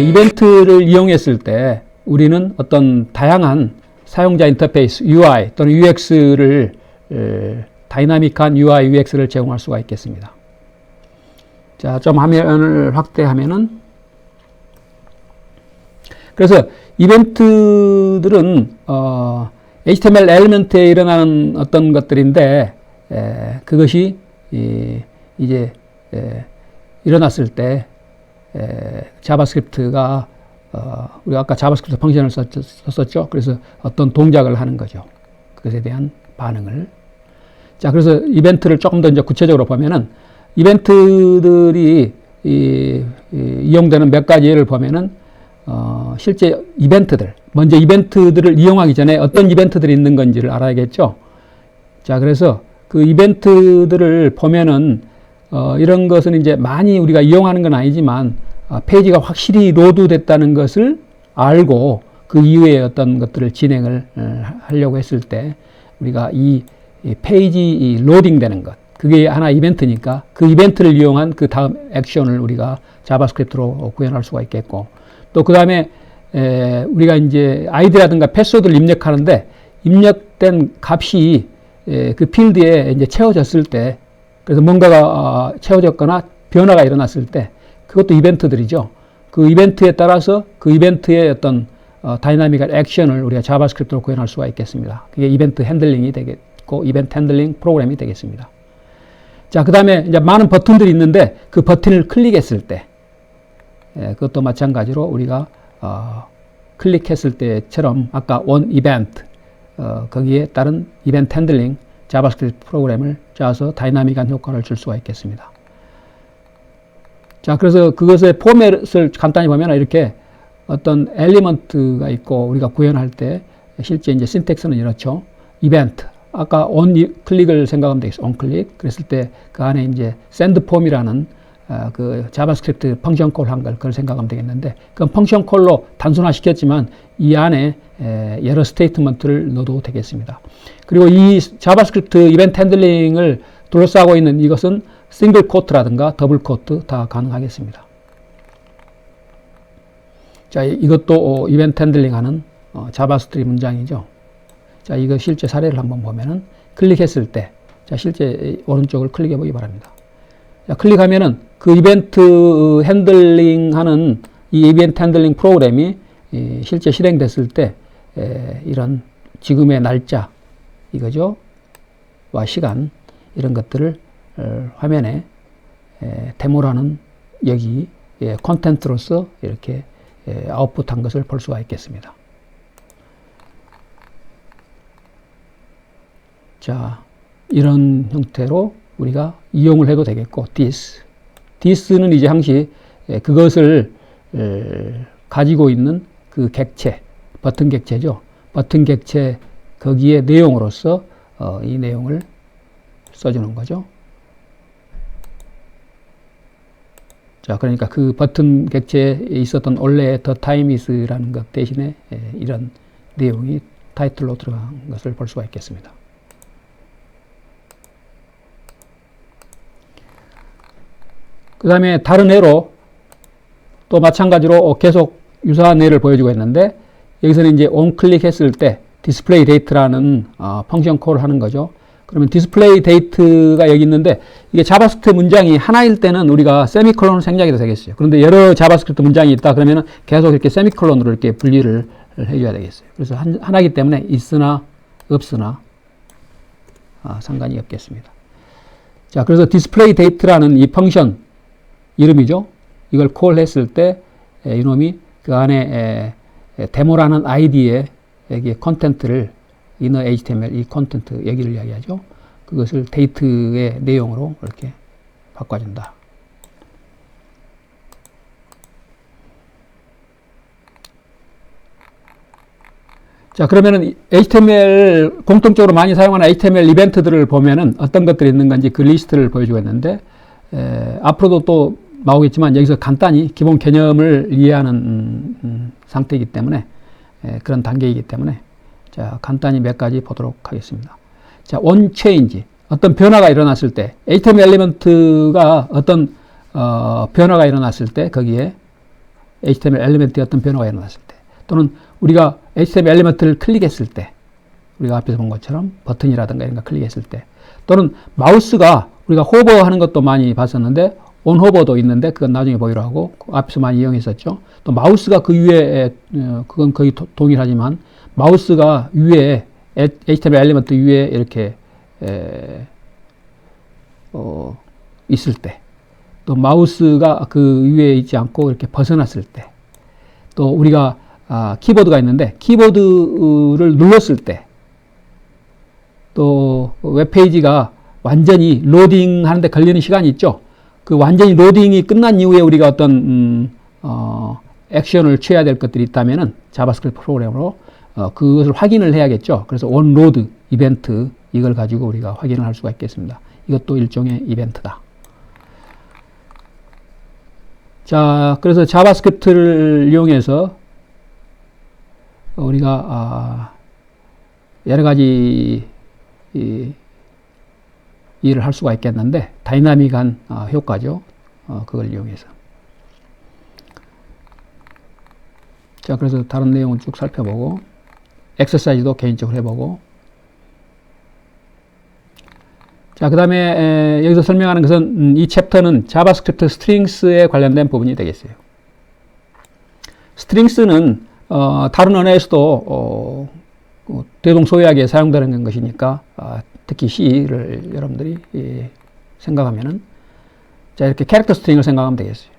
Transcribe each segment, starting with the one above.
이벤트를 이용했을 때 우리는 어떤 다양한 사용자 인터페이스 UI 또는 UX를 다이나믹한 UI, UX를 제공할 수가 있겠습니다. 자, 좀 화면을 확대하면은 그래서 이벤트들은 HTML 엘리먼트에 일어나는 어떤 것들인데 그것이 이제 일어났을 때 자바스크립트가 우리가 아까 자바스크립트 펑션을 썼었죠. 그래서 어떤 동작을 하는 거죠. 그것에 대한 반응을. 자, 그래서 이벤트를 조금 더 이제 구체적으로 보면은 이벤트들이 이용되는 몇 가지 예를 보면은 실제 이벤트들, 먼저 이벤트들을 이용하기 전에 어떤 이벤트들이 있는 건지를 알아야겠죠. 자, 그래서 그 이벤트들을 보면은 이런 것은 이제 많이 우리가 이용하는 건 아니지만 페이지가 확실히 로드됐다는 것을 알고 그 이후에 어떤 것들을 진행을 하려고 했을 때 우리가 이 페이지 로딩 되는 것, 그게 하나 이벤트니까 그 이벤트를 이용한 그 다음 액션을 우리가 자바스크립트로 구현할 수가 있겠고, 또 그 다음에 우리가 이제 아이디라든가 패스워드를 입력하는데 입력된 값이 그 필드에 이제 채워졌을 때, 그래서 뭔가가 채워졌거나 변화가 일어났을 때 그것도 이벤트들이죠. 그 이벤트에 따라서 그 이벤트의 어떤 다이나믹한 액션을 우리가 자바스크립트로 구현할 수가 있겠습니다. 그게 이벤트 핸들링이 되겠고 이벤트 핸들링 프로그램이 되겠습니다. 자, 그 다음에 이제 많은 버튼들이 있는데 그 버튼을 클릭했을 때 그것도 마찬가지로 우리가 클릭했을 때처럼 아까 on event 거기에 따른 이벤트 핸들링 자바스크립트 프로그램을 짜서 다이나믹한 효과를 줄 수가 있겠습니다. 자, 그래서 그것의 포맷을 간단히 보면 이렇게 어떤 엘리먼트가 있고 우리가 구현할 때 실제 이제 신텍스는 이렇죠. 이벤트. 아까 on 클릭을 생각하면 되겠어요. on 클릭. 그랬을 때 그 안에 이제 send form이라는 그 자바스크립트 펑션 콜 한 걸 그걸 생각하면 되겠는데, 그건 펑션 콜로 단순화시켰지만 이 안에 여러 스테이트먼트를 넣어도 되겠습니다. 그리고 이 자바스크립트 이벤트 핸들링을 둘러싸고 있는 이것은 싱글 코트라든가 더블 코트 다 가능하겠습니다. 자, 이것도 이벤트 핸들링 하는 자바스크립트 문장이죠. 자, 이거 실제 사례를 한번 보면은 클릭했을 때, 자, 실제 오른쪽을 클릭해 보기 바랍니다. 자, 클릭하면은 그 이벤트 핸들링 하는 이 이벤트 핸들링 프로그램이 실제 실행됐을 때 이런 지금의 날짜, 이거죠. 와 시간, 이런 것들을 화면에 데모라는 여기 콘텐츠로서 이렇게 아웃풋한 것을 볼 수가 있겠습니다. 자, 이런 형태로 우리가 이용을 해도 되겠고, this는 이제 항시 그것을 가지고 있는 그 객체, 버튼 객체죠. 버튼 객체 거기에 내용으로서 이 내용을 써주는 거죠. 자, 그러니까 그 버튼 객체에 있었던 원래의 the time is라는 것 대신에 이런 내용이 타이틀로 들어간 것을 볼 수가 있겠습니다. 그 다음에 다른 예로 또 마찬가지로 계속 유사한 예를 보여주고 있는데, 여기서는 이제 on 클릭했을 때 display date라는 펑션 콜을 하는 거죠. 그러면 display date가 여기 있는데, 이게 자바스크립트 문장이 하나일 때는 우리가 세미콜론을 생략해도 되겠어요. 그런데 여러 자바스크립트 문장이 있다 그러면은 계속 이렇게 세미콜론으로 이렇게 분리를 해줘야 되겠어요. 그래서 하나이기 때문에 있으나 없으나 상관이 없겠습니다. 자, 그래서 display date라는 이 펑션 이름이죠. 이걸 콜 했을 때 이놈이 그 안에 데모라는 아이디에 여기 콘텐츠를 inner HTML 이 콘텐츠 여기를 이야기하죠. 그것을 데이트의 내용으로 이렇게 바꿔준다. 자, 그러면은 HTML 공통적으로 많이 사용하는 HTML 이벤트들을 보면은 어떤 것들이 있는 건지 그 리스트를 보여주고 있는데, 앞으로도 또 나오겠지만 여기서 간단히 기본 개념을 이해하는 상태이기 때문에 그런 단계이기 때문에 자, 간단히 몇 가지 보도록 하겠습니다. 자, on change 어떤 변화가 일어났을 때 HTML 엘리먼트가 어떤 변화가 일어났을 때 거기에 HTML 엘리먼트에 어떤 변화가 일어났을 때, 또는 우리가 HTML 엘리먼트를 클릭했을 때, 우리가 앞에서 본 것처럼 버튼이라든가 이런 거 클릭했을 때, 또는 마우스가 우리가 호버 하는 것도 많이 봤었는데 온 호버도 있는데 그건 나중에 보기로 하고 앞에서 많이 이용했었죠. 또 마우스가 그 위에 그건 거의 동일하지만 마우스가 위에 HTML 엘리먼트 위에 이렇게 있을 때, 또 마우스가 그 위에 있지 않고 이렇게 벗어났을 때, 또 우리가 키보드가 있는데 키보드를 눌렀을 때, 또 웹페이지가 완전히 로딩 하는데 걸리는 시간이 있죠. 그 완전히 로딩이 끝난 이후에 우리가 어떤 액션을 취해야 될 것들이 있다면은 자바스크립트 프로그램으로 그것을 확인을 해야겠죠. 그래서 온로드 이벤트, 이걸 가지고 우리가 확인을 할 수가 있겠습니다. 이것도 일종의 이벤트다. 자, 그래서 자바스크립트를 이용해서 우리가 여러 가지 일을 할 수가 있겠는데, 다이나믹한 효과죠. 그걸 이용해서. 자, 그래서 다른 내용을 쭉 살펴보고, 엑서사이즈도 개인적으로 해보고, 자, 그 다음에 여기서 설명하는 것은 이 챕터는 자바스크립트 스트링스에 관련된 부분이 되겠어요. 스트링스는 다른 언어에서도 대동소이하게 사용되는 것이니까 특히 C를 여러분들이 생각하면은, 자, 이렇게 캐릭터 스트링을 생각하면 되겠어요.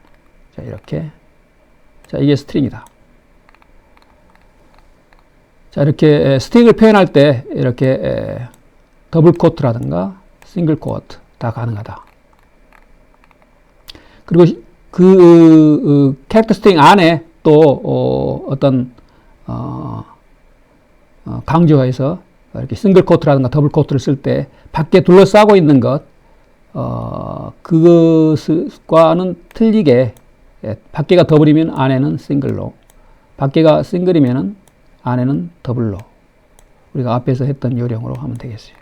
자, 이렇게. 자, 이게 스트링이다. 자, 이렇게 스트링을 표현할 때 이렇게 더블 코트라든가 싱글 코트 다 가능하다. 그리고 그 캐릭터 스트링 안에 또 어떤 강조해서 이렇게 싱글 코트라든가 더블 코트를 쓸 때 밖에 둘러싸고 있는 것, 그것과는 틀리게, 밖에가 더블이면 안에는 싱글로, 밖에가 싱글이면 안에는 더블로, 우리가 앞에서 했던 요령으로 하면 되겠어요.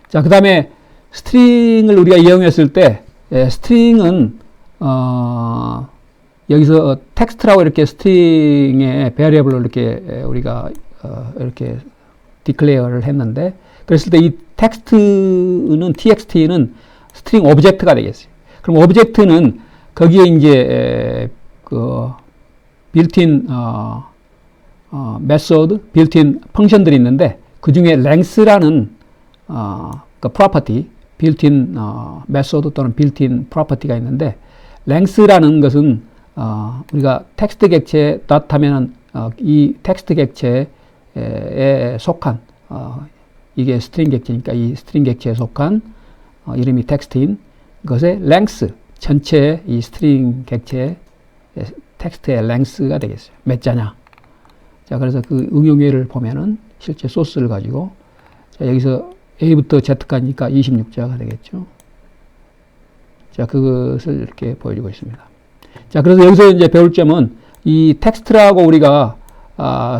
자, 그 다음에 스트링을 우리가 이용했을 때, 스트링은 여기서 텍스트라고 이렇게 스트링의 베리어블로 이렇게 우리가 이렇게 디클레어를 했는데, 그랬을 때 이 텍스트는, txt는 스트링 오브젝트가 되겠어요. 그럼 오브젝트는 거기에 이제 그 빌트인 메소드, 빌트인 펑션들이 있는데, 그 중에 length라는 그 프로퍼티, 빌트인 메소드 또는 빌트인 프로퍼티가 있는데, length라는 것은 우리가 텍스트 객체에 하면은 이 텍스트 객체에 속한 이게 스트링 객체니까 이 스트링 객체에 속한 이름이 텍스트인 것의 length, 전체의 이 스트링 객체의 텍스트의 length가 되겠어요. 몇 자냐. 자, 그래서 그 응용 예를 보면은 실제 소스를 가지고, 자, 여기서 A부터 Z까지니까 26자가 되겠죠. 자, 그것을 이렇게 보여주고 있습니다. 자, 그래서 여기서 이제 배울 점은 이 텍스트라고 우리가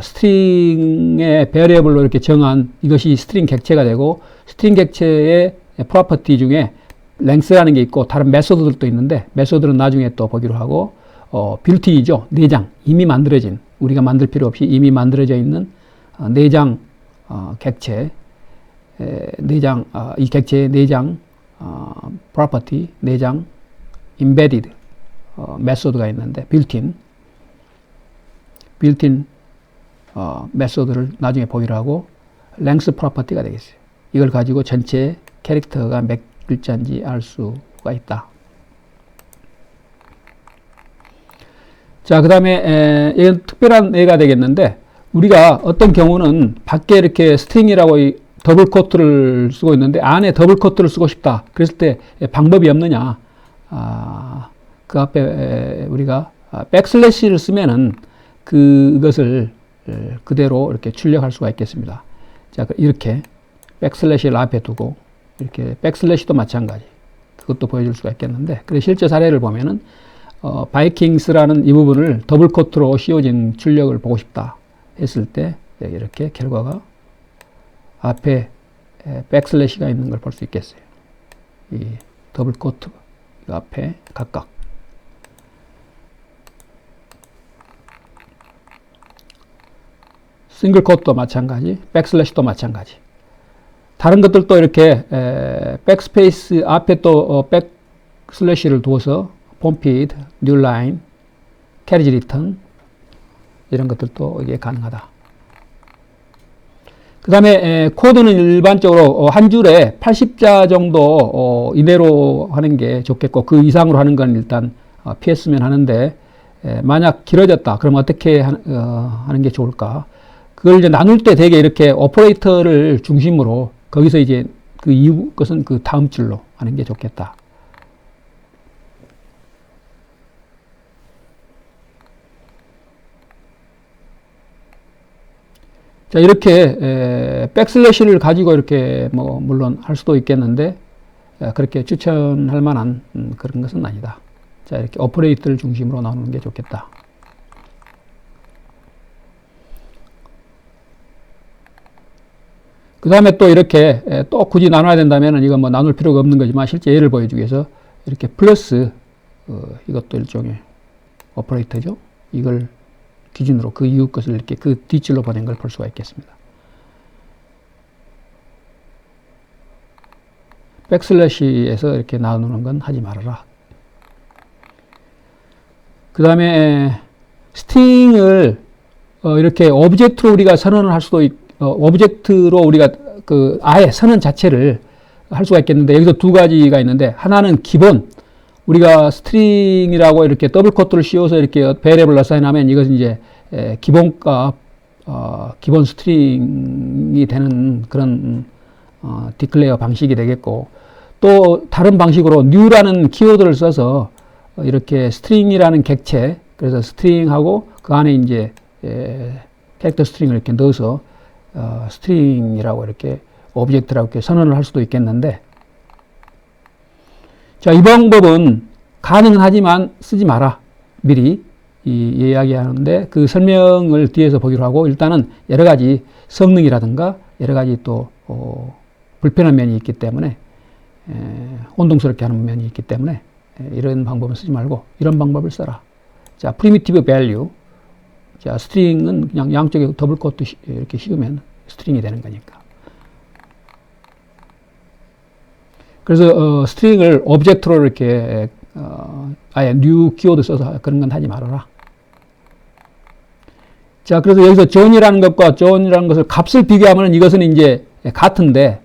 스트링의 베리어블로 이렇게 정한 이것이 스트링 객체가 되고, 스트링 객체의 프로퍼티 중에 length라는 게 있고 다른 메소드들도 있는데, 메소드는 나중에 또 보기로 하고, 빌트이죠. 내장, 이미 만들어진, 우리가 만들 필요 없이 이미 만들어져 있는 내장 객체, 내장, 이 객체의 내장 프로퍼티, 내장 embedded 메소드가 있는데, 빌트인 메소드를 나중에 보기로 하고, length 프로퍼티가 되겠어요. 이걸 가지고 전체 캐릭터가 몇 글자인지 알 수가 있다. 자, 그 다음에 이건 특별한 예가 되겠는데, 우리가 어떤 경우는 밖에 이렇게 스트링이라고 더블 코트를 쓰고 있는데 안에 더블 코트를 쓰고 싶다. 그랬을 때 방법이 없느냐. 그 앞에 우리가 백슬래시를 쓰면은 그것을 그대로 이렇게 출력할 수가 있겠습니다. 자, 이렇게 백슬래시를 앞에 두고, 이렇게 백슬래시도 마찬가지. 그것도 보여줄 수가 있겠는데, 그래서 실제 사례를 보면은 바이킹스라는 이 부분을 더블 코트로 씌워진 출력을 보고 싶다 했을 때 이렇게 결과가 앞에 백슬래시가 있는 걸 볼 수 있겠어요. 이 더블 코트 앞에 각각. 싱글 코트도 마찬가지, 백슬래시도 마찬가지. 다른 것들도 이렇게 백스페이스 앞에 또 백슬래시를 두어서 폼피드, 뉴라인, 캐리지 리턴 이런 것들도 이게 가능하다. 그 다음에 코드는 일반적으로 한 줄에 80자 정도 이내로 하는 게 좋겠고 그 이상으로 하는 건 일단 피했으면 하는데 만약 길어졌다 그러면 어떻게 하는 게 좋을까? 그걸 이제 나눌 때 되게 이렇게 오퍼레이터를 중심으로 거기서 이제 그 이후 것은 그 다음 줄로 하는 게 좋겠다. 자, 이렇게 백슬래시를 가지고 이렇게 뭐 물론 할 수도 있겠는데 그렇게 추천할 만한 그런 것은 아니다. 자, 이렇게 오퍼레이터를 중심으로 나누는 게 좋겠다. 그 다음에 또 이렇게 또 굳이 나눠야 된다면 이건 뭐 나눌 필요가 없는 거지만 실제 예를 보여주기 위해서 이렇게 플러스 이것도 일종의 오퍼레이터죠. 이걸 기준으로 그 이후 것을 이렇게 그 뒷줄로 보낸 걸 볼 수가 있겠습니다. 백슬래시에서 이렇게 나누는 건 하지 말아라. 그 다음에 스트링을 이렇게 오브젝트로 우리가 선언을 할 수도 오브젝트로 우리가 그 아예 선언 자체를 할 수가 있겠는데 여기서 두 가지가 있는데 하나는 기본 우리가 스트링이라고 이렇게 더블 코트를 씌워서 이렇게 베리애블 어사인하면 이것은 이제 기본값 기본 스트링이 되는 그런 디클레어 방식이 되겠고 또 다른 방식으로 new라는 키워드를 써서 이렇게 스트링이라는 객체 그래서 스트링하고 그 안에 이제 캐릭터 스트링을 이렇게 넣어서 스트링이라고 이렇게 오브젝트라고 이렇게 선언을 할 수도 있겠는데 자, 이 방법은 가능은 하지만 쓰지 마라. 미리 이야기하는데 그 설명을 뒤에서 보기로 하고 일단은 여러 가지 성능이라든가 여러 가지 또 불편한 면이 있기 때문에 혼동스럽게 하는 면이 있기 때문에 이런 방법은 쓰지 말고 이런 방법을 써라. 자, primitive value. 자, 스트링은 그냥 양쪽에 더블 코트 이렇게 씌우면 스트링이 되는 거니까. 그래서 스트링을 오브젝트로 이렇게 아예 new 키워드 써서 그런 건 하지 말아라. 자, 그래서 여기서 존이라는 것과 존이라는 것을 값을 비교하면 이것은 이제 같은데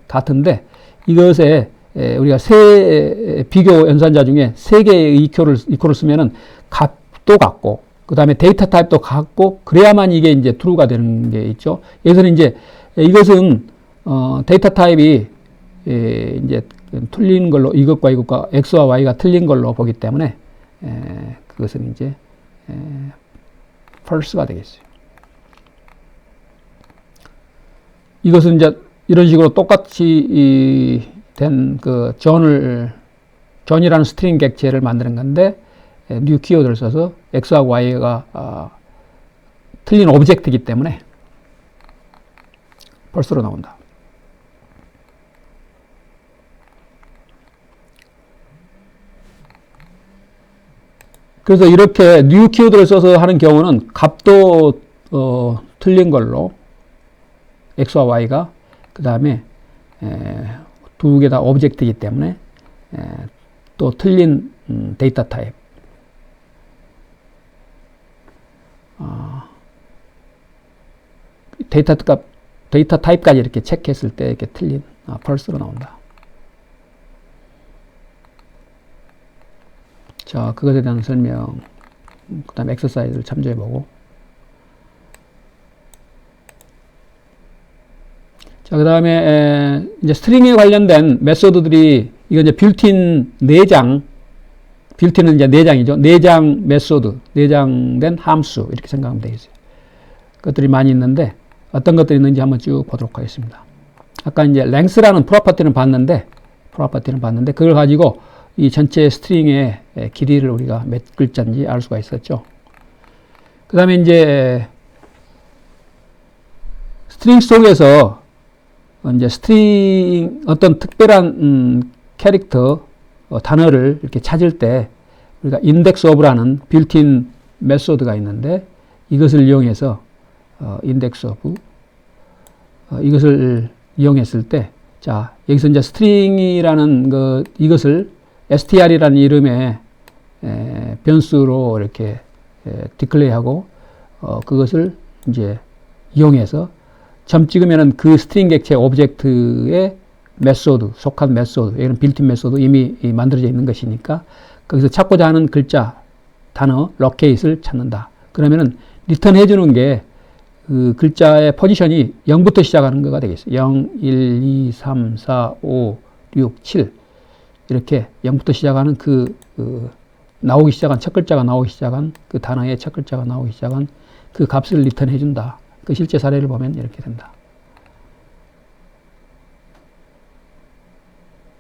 이것에 우리가 세 비교 연산자 중에 세 개의 이코를 쓰면은 값도 같고 그 다음에 데이터 타입도 같고 그래야만 이게 이제 true가 되는 게 있죠. 여기서는 이제 이것은 데이터 타입이 이제 틀린 걸로 이것과 x와 y가 틀린 걸로 보기 때문에 그것은 이제 false가 되겠어요. 이것은 이제 이런 식으로 똑같이 된 그 존이라는 스트링 객체를 만드는 건데 new 키워드를 써서 x와 y가 틀린 오브젝트이기 때문에 false로 나온다. 그래서 이렇게 new 키워드를 써서 하는 경우는 값도 틀린 걸로 x와 y가 그 다음에 두 개 다 오브젝트이기 때문에 또 틀린 데이터 타입 데이터 타입까지 이렇게 체크했을 때 이렇게 틀린 false로 나온다. 자, 그것에 대한 설명, 그 다음에 엑서사이즈를 참조해보고. 자, 그 다음에, 이제 스트링에 관련된 메소드들이, 이거 이제 빌트인 내장, 빌트인은 이제 내장이죠. 내장 메소드, 내장된 함수, 이렇게 생각하면 되겠어요. 것들이 많이 있는데, 어떤 것들이 있는지 한번 쭉 보도록 하겠습니다. 아까 이제 length라는 프로퍼티는 봤는데, 그걸 가지고 이 전체 스트링의 길이를 우리가 몇 글자인지 알 수가 있었죠. 그 다음에 이제 스트링 속에서 이제 스트링 어떤 특별한 캐릭터 단어를 이렇게 찾을 때 우리가 index of라는 빌트인 메소드가 있는데 이것을 이용해서 index of 이것을 이용했을 때, 자, 여기서 이제 스트링이라는 이것을 str이라는 이름의 변수로 이렇게 디클레이하고, 그것을 이제 이용해서 점 찍으면은 그 스트링 객체 오브젝트의 메소드, 속한 메소드, 여기는 빌트인 메소드 이미 만들어져 있는 것이니까 거기서 찾고자 하는 글자, 단어, 로케이트를 찾는다. 그러면은 리턴 해주는 게 그 글자의 포지션이 0부터 시작하는 거가 되겠어요. 0, 1, 2, 3, 4, 5, 6, 7 이렇게 0부터 시작하는 나오기 시작한 첫 글자가 나오기 시작한 그 단어의 첫 글자가 나오기 시작한 그 값을 리턴 해준다. 그 실제 사례를 보면 이렇게 된다.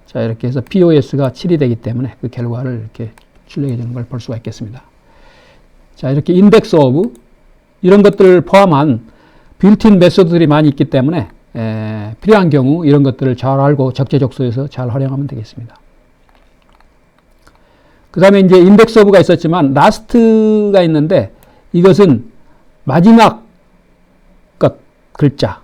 자, 이렇게 해서 POS가 7이 되기 때문에 그 결과를 이렇게 출력해 주는 걸 볼 수가 있겠습니다. 자, 이렇게 인덱스 오브 이런 것들을 포함한 빌트인 메소드들이 많이 있기 때문에 필요한 경우 이런 것들을 잘 알고 적재적소에서 잘 활용하면 되겠습니다. 그 다음에 이제 인덱스 오브가 있었지만 라스트가 있는데 이것은 마지막 글자.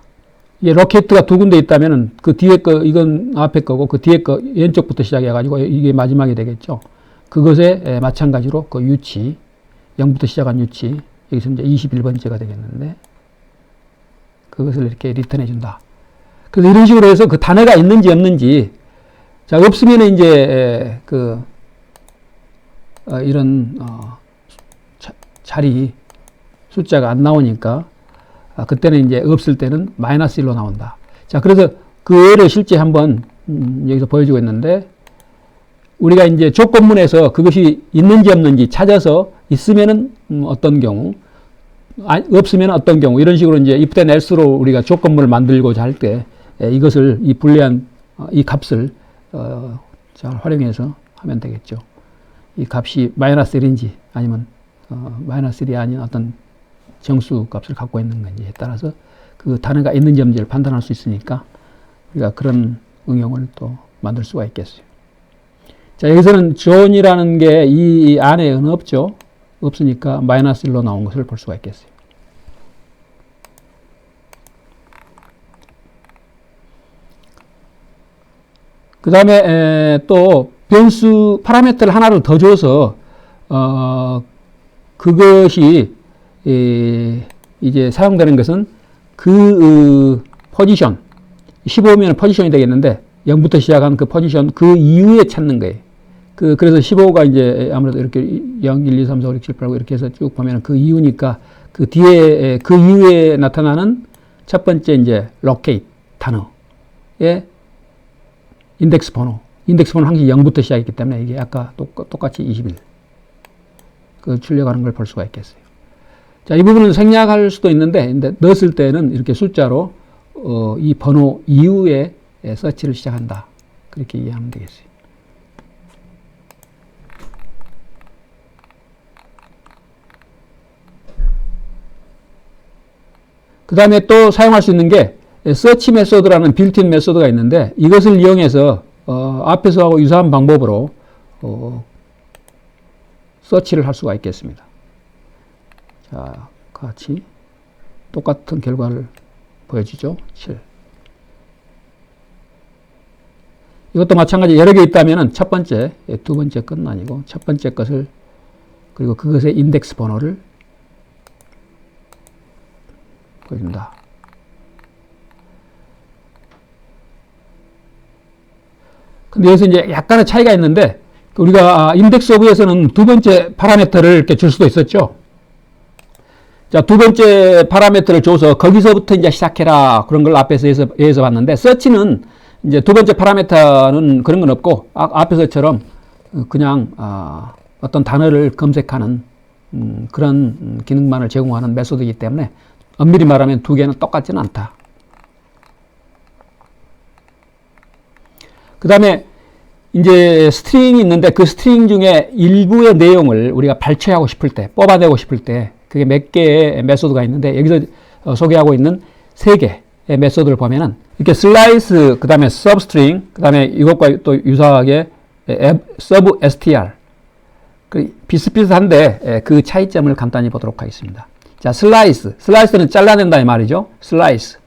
이게 로켓트가 두 군데 있다면은 그 뒤에 거, 이건 앞에 거고 그 뒤에 거 왼쪽부터 시작해가지고 이게 마지막이 되겠죠. 그것에 마찬가지로 그 유치, 0부터 시작한 유치, 여기서 이제 21번째가 되겠는데, 그것을 이렇게 리턴해 준다. 그래서 이런 식으로 해서 그 단어가 있는지 없는지, 자, 없으면은 이제 이런 자리 숫자가 안 나오니까 그때는 이제 없을 때는 마이너스 1로 나온다. 자, 그래서 그 예를 실제 한번 여기서 보여주고 있는데, 우리가 이제 조건문에서 그것이 있는지 없는지 찾아서 있으면은 어떤 경우, 없으면 어떤 경우, 이런 식으로 이제 if then else로 우리가 조건문을 만들고자 할 때 이것을 이 불리한 이 값을 잘 활용해서 하면 되겠죠. 이 값이 마이너스 1인지 아니면 마이너스 1이 아닌 어떤 정수 값을 갖고 있는 건지에 따라서 그 단어가 있는지 없는지를 판단할 수 있으니까 우리가 그런 응용을 또 만들 수가 있겠어요. 자, 여기서는 존이라는 게 이 안에는 없죠. 없으니까 마이너스 1로 나온 것을 볼 수가 있겠어요. 그 다음에 또 변수 파라미터를 하나를 더 줘서 그것이 이제 사용되는 것은 그 포지션 15면 포지션이 되겠는데 0부터 시작한 그 포지션 그 이후에 찾는 거예요. 그래서 15가 이제 아무래도 이렇게 0, 1, 2, 3, 4, 5, 6, 7, 8, 9 이렇게 해서 쭉 보면 그 이후니까 그 뒤에, 그 이후에 나타나는 첫 번째 이제 locate 단어의 인덱스 번호. 인덱스 번호는 항상 0부터 시작했기 때문에 이게 아까 똑같이 21. 그 출력하는 걸 볼 수가 있겠어요. 자, 이 부분은 생략할 수도 있는데, 넣었을 때는 이렇게 숫자로, 이 번호 이후에 서치를 시작한다. 그렇게 이해하면 되겠어요. 그 다음에 또 사용할 수 있는 게 서치 메소드라는 빌트인 메소드가 있는데 이것을 이용해서 앞에서 하고 유사한 방법으로 서치를 할 수가 있겠습니다. 자, 같이 똑같은 결과를 보여주죠. 7. 이것도 마찬가지 여러 개 있다면은 첫 번째, 두 번째 것은 아니고 첫 번째 것을 그리고 그것의 인덱스 번호를 보여준다. 근데 여기서 이제 약간의 차이가 있는데 우리가 인덱스 오브에서는 두 번째 파라미터를 이렇게 줄 수도 있었죠. 자, 두 번째 파라미터를 줘서 거기서부터 이제 시작해라 그런 걸 앞에서 해서 봤는데 서치는 이제 두 번째 파라미터는 그런 건 없고 앞에서처럼 그냥 어떤 단어를 검색하는 그런 기능만을 제공하는 메소드이기 때문에 엄밀히 말하면 두 개는 똑같지는 않다. 그 다음에 이제 스트링이 있는데 그 스트링 중에 일부의 내용을 우리가 발췌하고 싶을 때, 뽑아내고 싶을 때 그게 몇 개의 메소드가 있는데 여기서 소개하고 있는 세 개의 메소드를 보면은 이렇게 슬라이스, 그 다음에 서브스트링, 그 다음에 이것과 또 유사하게 서브 str 비슷비슷한데 그 차이점을 간단히 보도록 하겠습니다. 자, 슬라이스는 잘라낸다 이 말이죠. 슬라이스.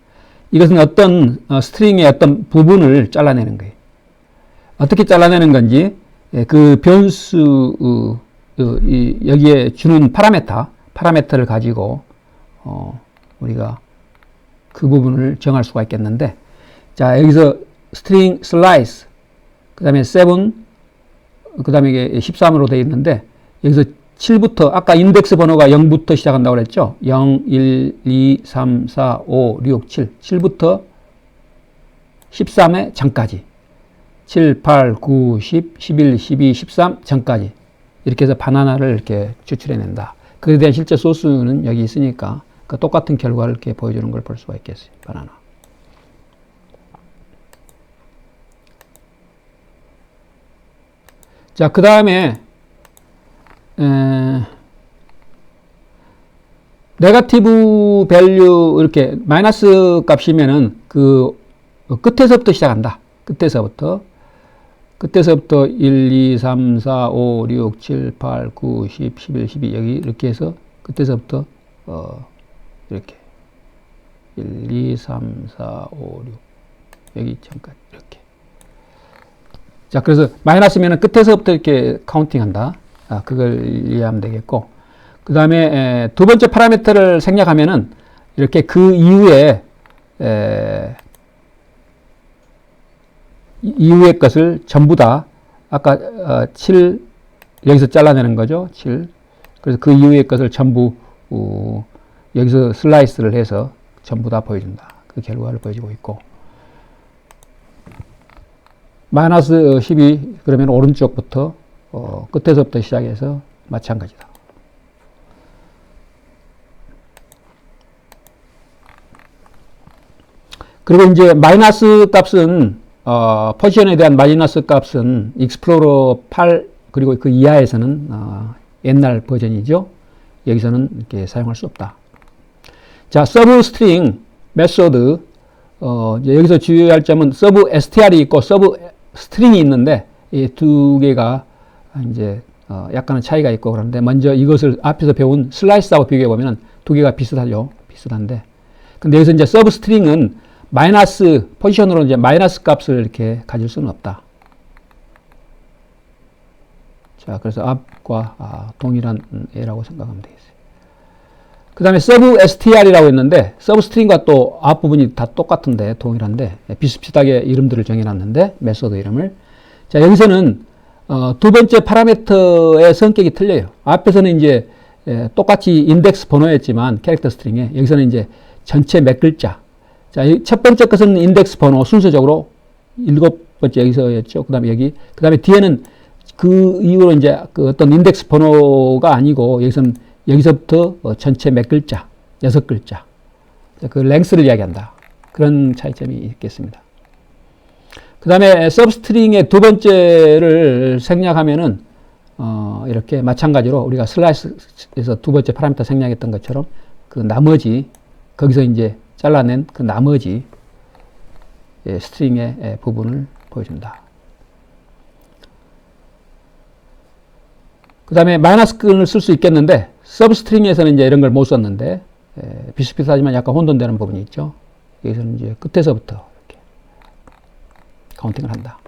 이것은 어떤 스트링의 어떤 부분을 잘라내는 거예요. 어떻게 잘라내는 건지 그 변수 여기에 주는 파라미터를 가지고 우리가 그 부분을 정할 수가 있겠는데, 자 여기서 string slice 그 다음에 7 그 다음에 이게 13으로 되어 있는데, 여기서 7부터 아까 인덱스 번호가 0부터 시작한다고 그랬죠. 0, 1, 2, 3, 4, 5, 6, 7 7부터 13의 전까지 7, 8, 9, 10, 11, 12, 13 전까지 이렇게 해서 바나나를 이렇게 추출해낸다. 그에 대한 실제 소스는 여기 있으니까 그 똑같은 결과를 이렇게 보여주는 걸 볼 수가 있겠어요. 바나나. 자, 그 다음에 네거티브 밸류 이렇게 마이너스 값이면은 그 끝에서부터 시작한다. 끝에서부터 1, 2, 3, 4, 5, 6, 7, 8, 9, 10, 11, 12 여기 이렇게 해서 끝에서부터 이렇게 1, 2, 3, 4, 5, 6 여기 전까지 이렇게. 자, 그래서 마이너스면은 끝에서부터 이렇게 카운팅한다. 그걸 이해하면 되겠고, 그 다음에 두 번째 파라미터를 생략하면은 이렇게 그 이후에 이후의 것을 전부 다 아까 7 여기서 잘라내는 거죠. 7. 그래서 그 이후의 것을 전부 여기서 슬라이스를 해서 전부 다 보여준다. 그 결과를 보여주고 있고, 마이너스 12 그러면 오른쪽부터 끝에서부터 시작해서 마찬가지다. 그리고 이제 마이너스 값은 포지션에 대한 마이너스 값은 익스플로러 8 그리고 그 이하에서는 옛날 버전이죠. 여기서는 이렇게 사용할 수 없다. 자, 서브 스트링 메소드 여기서 주의할 점은 서브 str이 있고 서브 스트링이 있는데 이 두 개가 이제 약간의 차이가 있고, 그런데 먼저 이것을 앞에서 배운 슬라이스하고 비교해 보면 두 개가 비슷하죠. 비슷한데, 근데 여기서 이제 서브 스트링은 마이너스 포지션으로 이제 마이너스 값을 이렇게 가질 수는 없다. 자, 그래서 앞과 동일한 애라고 생각하면 되겠어요. 그 다음에 서브 str이라고 했는데, 서브 스트링과 또 앞부분이 다 똑같은데 동일한데 비슷비슷하게 이름들을 정해놨는데 메소드 이름을. 자, 여기서는 두 번째 파라미터의 성격이 틀려요. 앞에서는 이제 똑같이 인덱스 번호였지만 캐릭터 스트링에, 여기서는 이제 전체 몇 글자. 자, 첫 번째 것은 인덱스 번호 순서적으로 7번째 여기서였죠. 그 다음에 여기. 그 다음에 뒤에는 그 이후로 이제 그 어떤 인덱스 번호가 아니고 여기서는 여기서부터 전체 몇 글자, 6글자. 그 랭스를 이야기한다. 그런 차이점이 있겠습니다. 그 다음에 서브스트링의 두 번째를 생략하면은, 이렇게 마찬가지로 우리가 슬라이스에서 두 번째 파라미터 생략했던 것처럼 그 나머지, 거기서 이제 잘라낸 그 나머지 스트링의 부분을 보여준다. 그 다음에 마이너스 끈을 쓸 수 있겠는데, 서브스트링에서는 이제 이런 걸 못 썼는데, 비슷비슷하지만 약간 혼돈되는 부분이 있죠. 여기서는 이제 끝에서부터 이렇게 카운팅을 한다.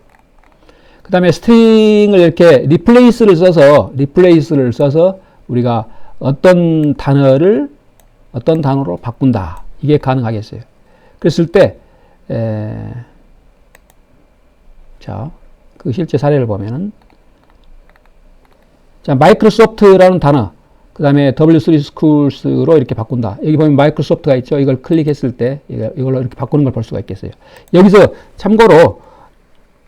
그 다음에 스트링을 이렇게 리플레이스를 써서 우리가 어떤 단어를 어떤 단어로 바꾼다. 이게 가능하겠어요. 그랬을 때, 자, 그 실제 사례를 보면은, 자, 마이크로소프트라는 단어, 그 다음에 W3 Schools로 이렇게 바꾼다. 여기 보면 마이크로소프트가 있죠. 이걸 클릭했을 때 이걸로 이렇게 바꾸는 걸 볼 수가 있겠어요. 여기서 참고로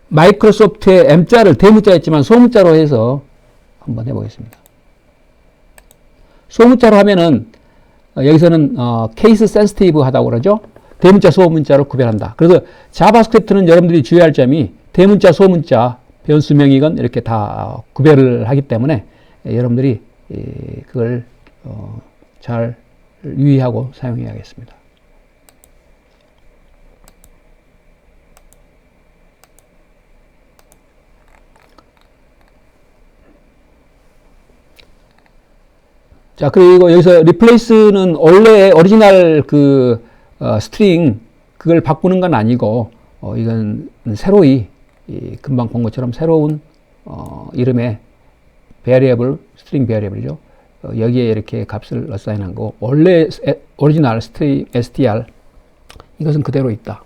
마이크로소프트의 M자를 대문자였지만 소문자로 해서 한번 해보겠습니다. 소문자로 하면은 여기서는 케이스 센시티브 하다고 그러죠. 대문자, 소문자로 구별한다. 그래서 자바스크립트는 여러분들이 주의할 점이 대문자, 소문자, 변수 명의건 이렇게 다 구별을 하기 때문에 여러분들이 그걸 잘 유의하고 사용해야겠습니다. 자, 그리고 여기서 replace는 원래 오리지널 그 스트링 그걸 바꾸는 건 아니고 이건 새로이 금방 본 것처럼 새로운 이름의 variable, string variable이죠. 여기에 이렇게 값을 어사인한 거. 원래 오리지널 string str 이것은 그대로 있다.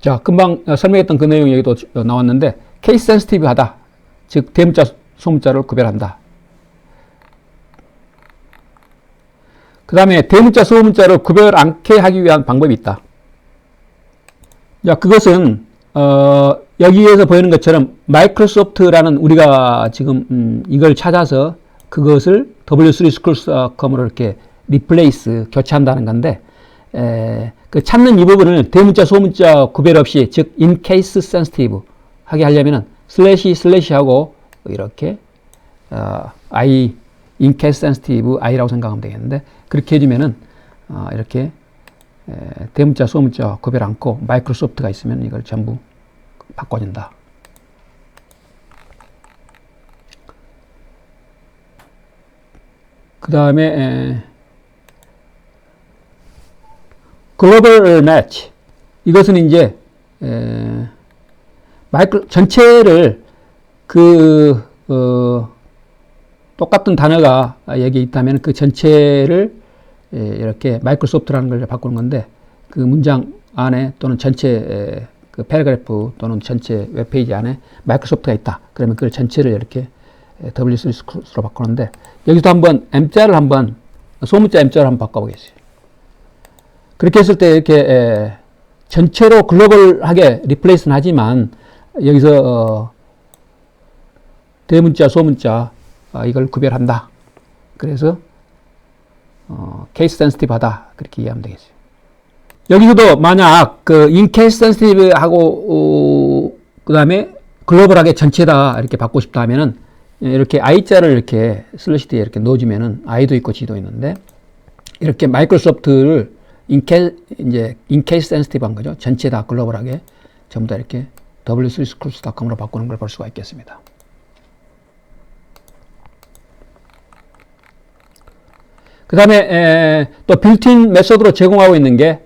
자, 금방 설명했던 그 내용이 여기도 나왔는데 케이스 센시티브 하다. 즉 대문자 소문자를 구별한다. 그 다음에 대문자 소문자를 구별 않게 하기 위한 방법이 있다. 자, 그것은 여기에서 보이는 것처럼 마이크로소프트라는 우리가 지금 이걸 찾아서 그것을 w3schools.com으로 이렇게 리플레이스 교체한다는 건데 그 찾는 이 부분을 대문자 소문자 구별 없이 즉 in case sensitive 하게 하려면은 슬래시 하고 이렇게 i in case sensitive i라고 생각하면 되겠는데 그렇게 해주면은 이렇게 대문자 소문자 구별 않고 마이크로소프트가 있으면 이걸 전부 바꿔준다. 그 다음에 글로벌 매치 이것은 이제 전체를 똑같은 단어가 여기 있다면 그 전체를 이렇게 마이크로소프트라는 걸 바꾸는 건데 그 문장 안에 또는 전체 그 패러그래프 또는 전체 웹페이지 안에 마이크로소프트가 있다. 그러면 그걸 전체를 이렇게 W3schools.com으로 바꾸는데 여기서 한번 M자를 한번 소문자 M자를 한번 바꿔보겠어요. 그렇게 했을 때 이렇게 전체로 글로벌하게 리플레이스는 하지만 여기서 대문자 소문자 이걸 구별한다. 그래서 케이스 센시티브 하다. 그렇게 이해하면 되겠어요. 여기서도 만약 그 in case sensitive 하고 그 다음에 글로벌하게 전체다 이렇게 바꾸고 싶다 하면은 이렇게 i자를 이렇게 슬래시 뒤에 이렇게 넣어주면은 i도 있고 g도 있는데 이렇게 마이크로소프트를 in case sensitive 한 거죠. 전체 다 글로벌하게 전부 다 이렇게 w3schools.com으로 바꾸는 걸 볼 수가 있겠습니다. 그 다음에 또 빌트인 메소드로 제공하고 있는 게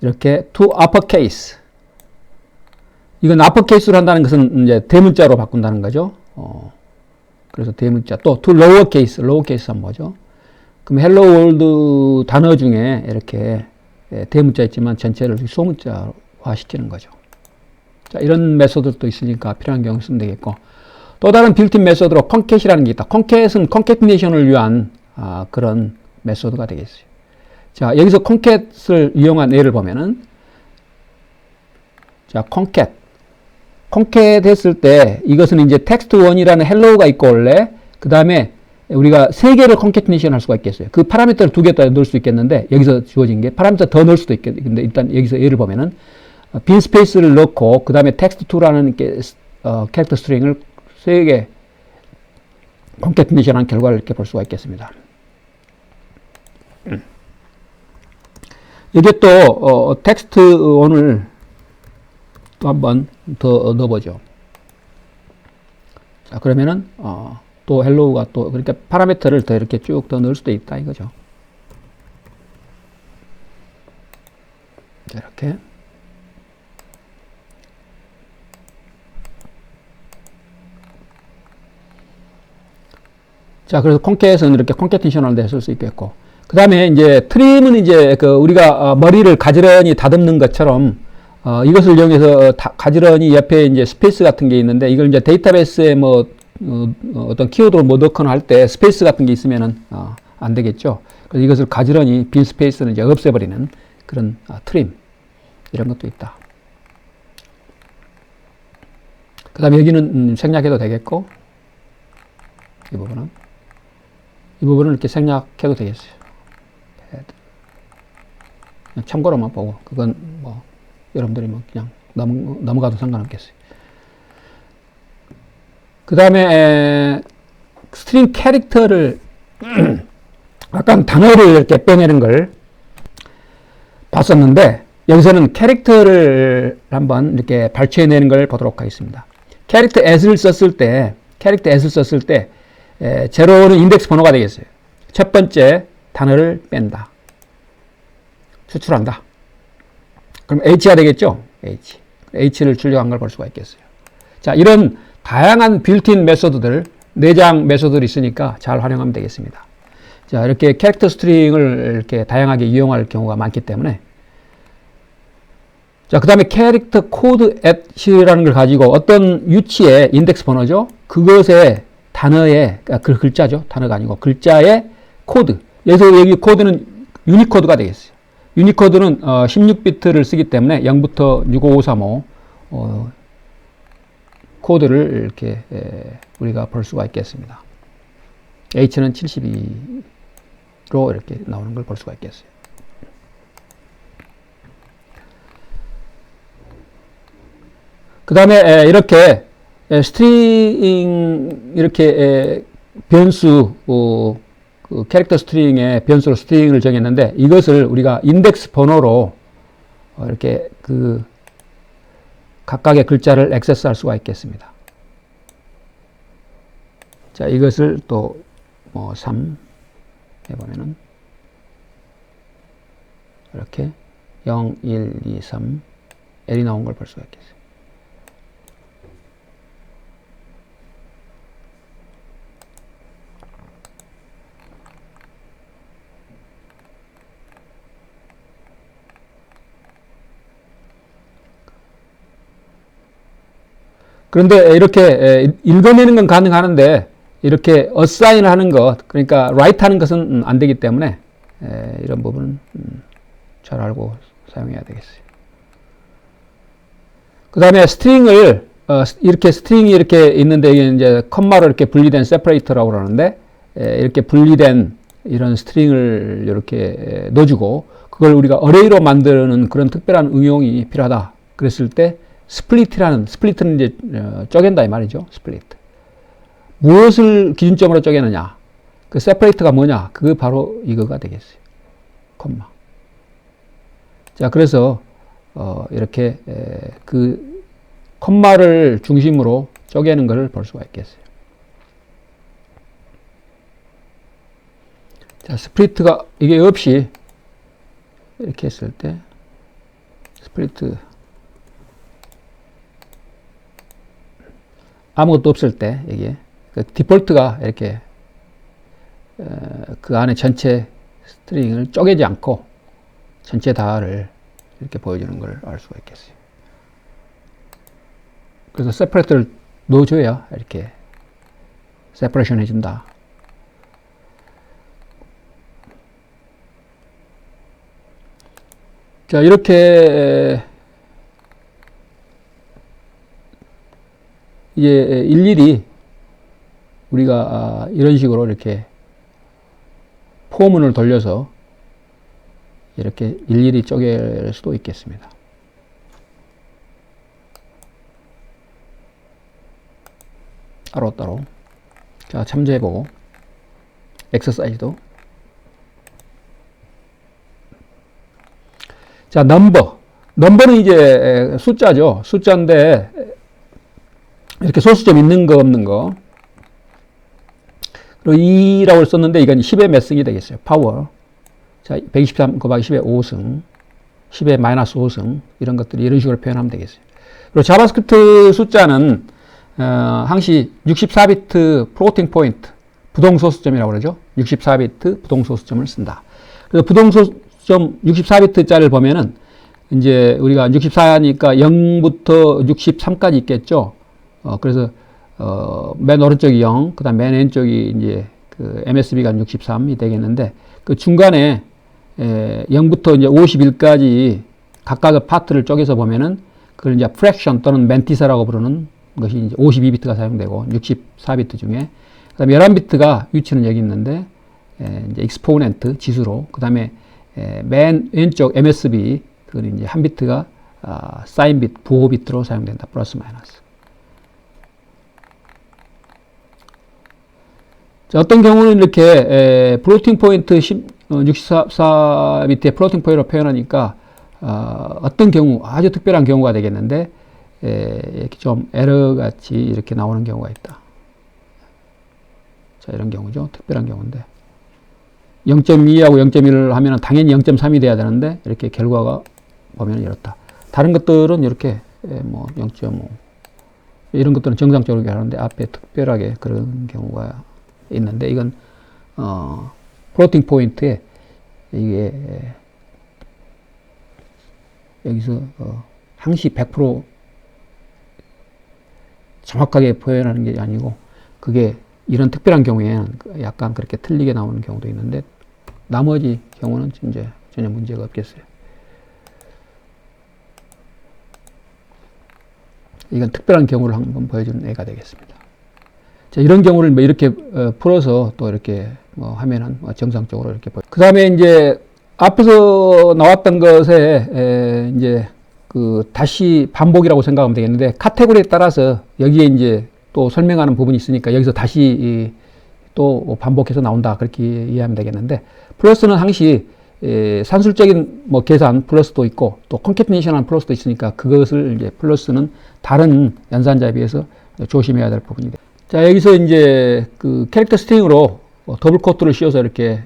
이렇게 to uppercase 이건 uppercase로 한다는 것은 이제 대문자로 바꾼다는 거죠. 그래서 대문자 또 to lowercase 한번 보죠. 그럼 hello world 단어 중에 이렇게 대문자 있지만 전체를 소문자화 시키는 거죠. 자, 이런 메소드도 있으니까 필요한 경우 쓰면 되겠고 또 다른 빌트인 메소드로 concate이라는 게 있다. concate은 concatenation을 위한 그런 메소드가 되겠어요. 자, 여기서 concate를 이용한 예를 보면은 자, concat 했을 때 이것은 이제 text1이라는 hello가 있고 원래 그 다음에 우리가 3개를 concatenation 할 수가 있겠어요. 그 파라미터를 2개 더 넣을 수 있겠는데 여기서 주어진 게 파라미터 더 넣을 수도 있겠는데 일단 여기서 예를 보면은 빈 스페이스를 넣고 그 다음에 text2라는 캐릭터 스트링을 3개 concatenation한 결과를 이렇게 볼 수가 있겠습니다. 여기에 또 text1을 또 한 번 더 넣어보죠. 자, 그러면은 또 hello가 또 그러니까 파라미터를 더 이렇게 쭉 더 넣을 수도 있다 이거죠. 자, 이렇게 자, 그래서 concate는 이렇게 concatenation을 쓸 수 있겠고 그 다음에 이제 트림은 이제 우리가 머리를 가지런히 다듬는 것처럼 이것을 이용해서 가지런히 옆에 이제 스페이스 같은 게 있는데 이걸 이제 데이터베이스에 어떤 키워드를 넣거나 할 때 스페이스 같은 게 있으면은 안 되겠죠. 그래서 이것을 가지런히 빈 스페이스는 이제 없애버리는 그런 트림 이런 것도 있다. 그 다음에 여기는 생략해도 되겠고 이 부분은 이렇게 생략해도 되겠어요. 참고로만 보고 그건 뭐 여러분들이 뭐 그냥 넘어가도 상관없겠어요. 그 다음에 스트링 캐릭터를 아까 단어를 이렇게 빼내는 걸 봤었는데 여기서는 캐릭터를 한번 이렇게 발췌해내는 걸 보도록 하겠습니다. 캐릭터 as를 썼을 때 캐릭터 S를 썼을 때 제로는 인덱스 번호가 되겠어요. 첫 번째 단어를 뺀다. 추출한다. 그럼 H가 되겠죠? H를 출력한 걸 볼 수가 있겠어요. 자, 이런 다양한 빌트인 메소드들, 내장 메소드들이 있으니까 잘 활용하면 되겠습니다. 자, 이렇게 캐릭터 스트링을 이렇게 다양하게 이용할 경우가 많기 때문에. 자, 그 다음에 캐릭터 코드 앳이라는 걸 가지고 어떤 유치의 인덱스 번호죠. 그것의 단어의, 그 글자죠. 단어가 아니고 글자의 코드. 여기서 여기 코드는 유니코드가 되겠어요. 유니코드는 16비트를 쓰기 때문에 0부터 65535 코드를 이렇게 우리가 볼 수가 있겠습니다. H는 72로 이렇게 나오는 걸 볼 수가 있겠어요. 그 다음에 이렇게 스트링 이렇게 변수 그 캐릭터 스트링의 변수로 스트링을 정했는데 이것을 우리가 인덱스 번호로 이렇게 그 각각의 글자를 액세스할 수가 있겠습니다. 자, 이것을 또 3 해보면은 이렇게 0, 1, 2, 3 L이 나온 걸 볼 수가 있겠어요. 그런데 이렇게 읽어내는 건 가능하는데 이렇게 어사인을 하는 것, 그러니까 write 하는 것은 안 되기 때문에 이런 부분은 잘 알고 사용해야 되겠어요. 그 다음에 스트링을 이렇게 스트링이 이렇게 있는데 이게 이제 컴마로 이렇게 분리된 세퍼레이터라고 그러는데 이렇게 분리된 이런 스트링을 이렇게 넣어주고 그걸 우리가 어레이로 만드는 그런 특별한 응용이 필요하다. 그랬을 때 스플리트는 이제 쪼갠다 이 말이죠. 스플리트. 무엇을 기준점으로 쪼개느냐? 그 세퍼레이터가 뭐냐? 그게 바로 이거가 되겠어요. 콤마. 자, 그래서 이렇게 그 콤마를 중심으로 쪼개는 것을 볼 수가 있겠어요. 자, 스플리트가 이게 없이 이렇게 했을 때 스플리트 아무것도 없을 때 이게 그 디폴트가 이렇게 그 안에 전체 스트링을 쪼개지 않고 전체 다를 이렇게 보여주는 걸 알 수가 있겠어요. 그래서 세퍼레이터를 넣어줘야 이렇게 세퍼레이션 해준다. 자, 이렇게 이제 일일이 우리가 이런 식으로 이렇게 포문을 돌려서 이렇게 일일이 쪼갤 수도 있겠습니다. 따로따로. 자, 참조해보고 엑서사이즈도. 자, 넘버는 이제 숫자죠. 숫자인데 이렇게 소수점 있는 거 없는 거. 그리고 2라고 썼는데 이건 10의 몇 승이 되겠어요. 파워. 자, 123 곱하기 10의 5승, 10의 마이너스 5승 이런 것들이 이런 식으로 표현하면 되겠어요. 그리고 자바스크립트 숫자는 항시 64비트 플로팅 포인트 부동 소수점이라고 그러죠. 64비트 부동 소수점을 쓴다. 그래서 부동 소수점 64비트짜리를 보면은 이제 우리가 64니까 0부터 63까지 있겠죠. 그래서 맨 오른쪽이 0, 그다음 맨 왼쪽이 이제 그 MSB가 63이 되겠는데 그 중간에 0부터 이제 51까지 각각의 파트를 쪼개서 보면은 그걸 이제 프랙션 또는 멘티사라고 부르는 것이 이제 52비트가 사용되고 64비트 중에 그다음에 11비트가 위치는 여기 있는데 이제 익스포넨트 지수로 그다음에 맨 왼쪽 MSB 그건 이제 한 비트가 사인 비트 부호 비트로 사용된다. 플러스 마이너스. 자, 어떤 경우는 이렇게 플로팅 포인트 64비트의 플로팅 포인트로 표현하니까 어떤 경우 아주 특별한 경우가 되겠는데 이렇게 좀 에러 같이 이렇게 나오는 경우가 있다. 자, 이런 경우죠. 특별한 경우인데 0.2하고 0.1을 하면 당연히 0.3이 돼야 되는데 이렇게 결과가 보면 이렇다. 다른 것들은 이렇게 뭐 0.5 이런 것들은 정상적으로 하는데 앞에 특별하게 그런 경우가 있는데 이건 플로팅 포인트에 이게 여기서 항시 100% 정확하게 표현하는 게 아니고 그게 이런 특별한 경우에는 약간 그렇게 틀리게 나오는 경우도 있는데 나머지 경우는 이제 전혀 문제가 없겠어요. 이건 특별한 경우를 한번 보여주는 애가 되겠습니다. 자, 이런 경우를 뭐 이렇게 풀어서 또 이렇게 뭐 하면은 정상적으로 이렇게 보여. 그 다음에 이제 앞에서 나왔던 것에 이제 그 다시 반복이라고 생각하면 되겠는데 카테고리에 따라서 여기에 이제 또 설명하는 부분이 있으니까 여기서 다시 또 반복해서 나온다 그렇게 이해하면 되겠는데 플러스는 항시 산술적인 뭐 계산 플러스도 있고 또 콘캐티네이션한 플러스도 있으니까 그것을 이제 플러스는 다른 연산자에 비해서 조심해야 될 부분이 돼. 자, 여기서 이제 그 캐릭터 스트링으로 더블 코트를 씌워서 이렇게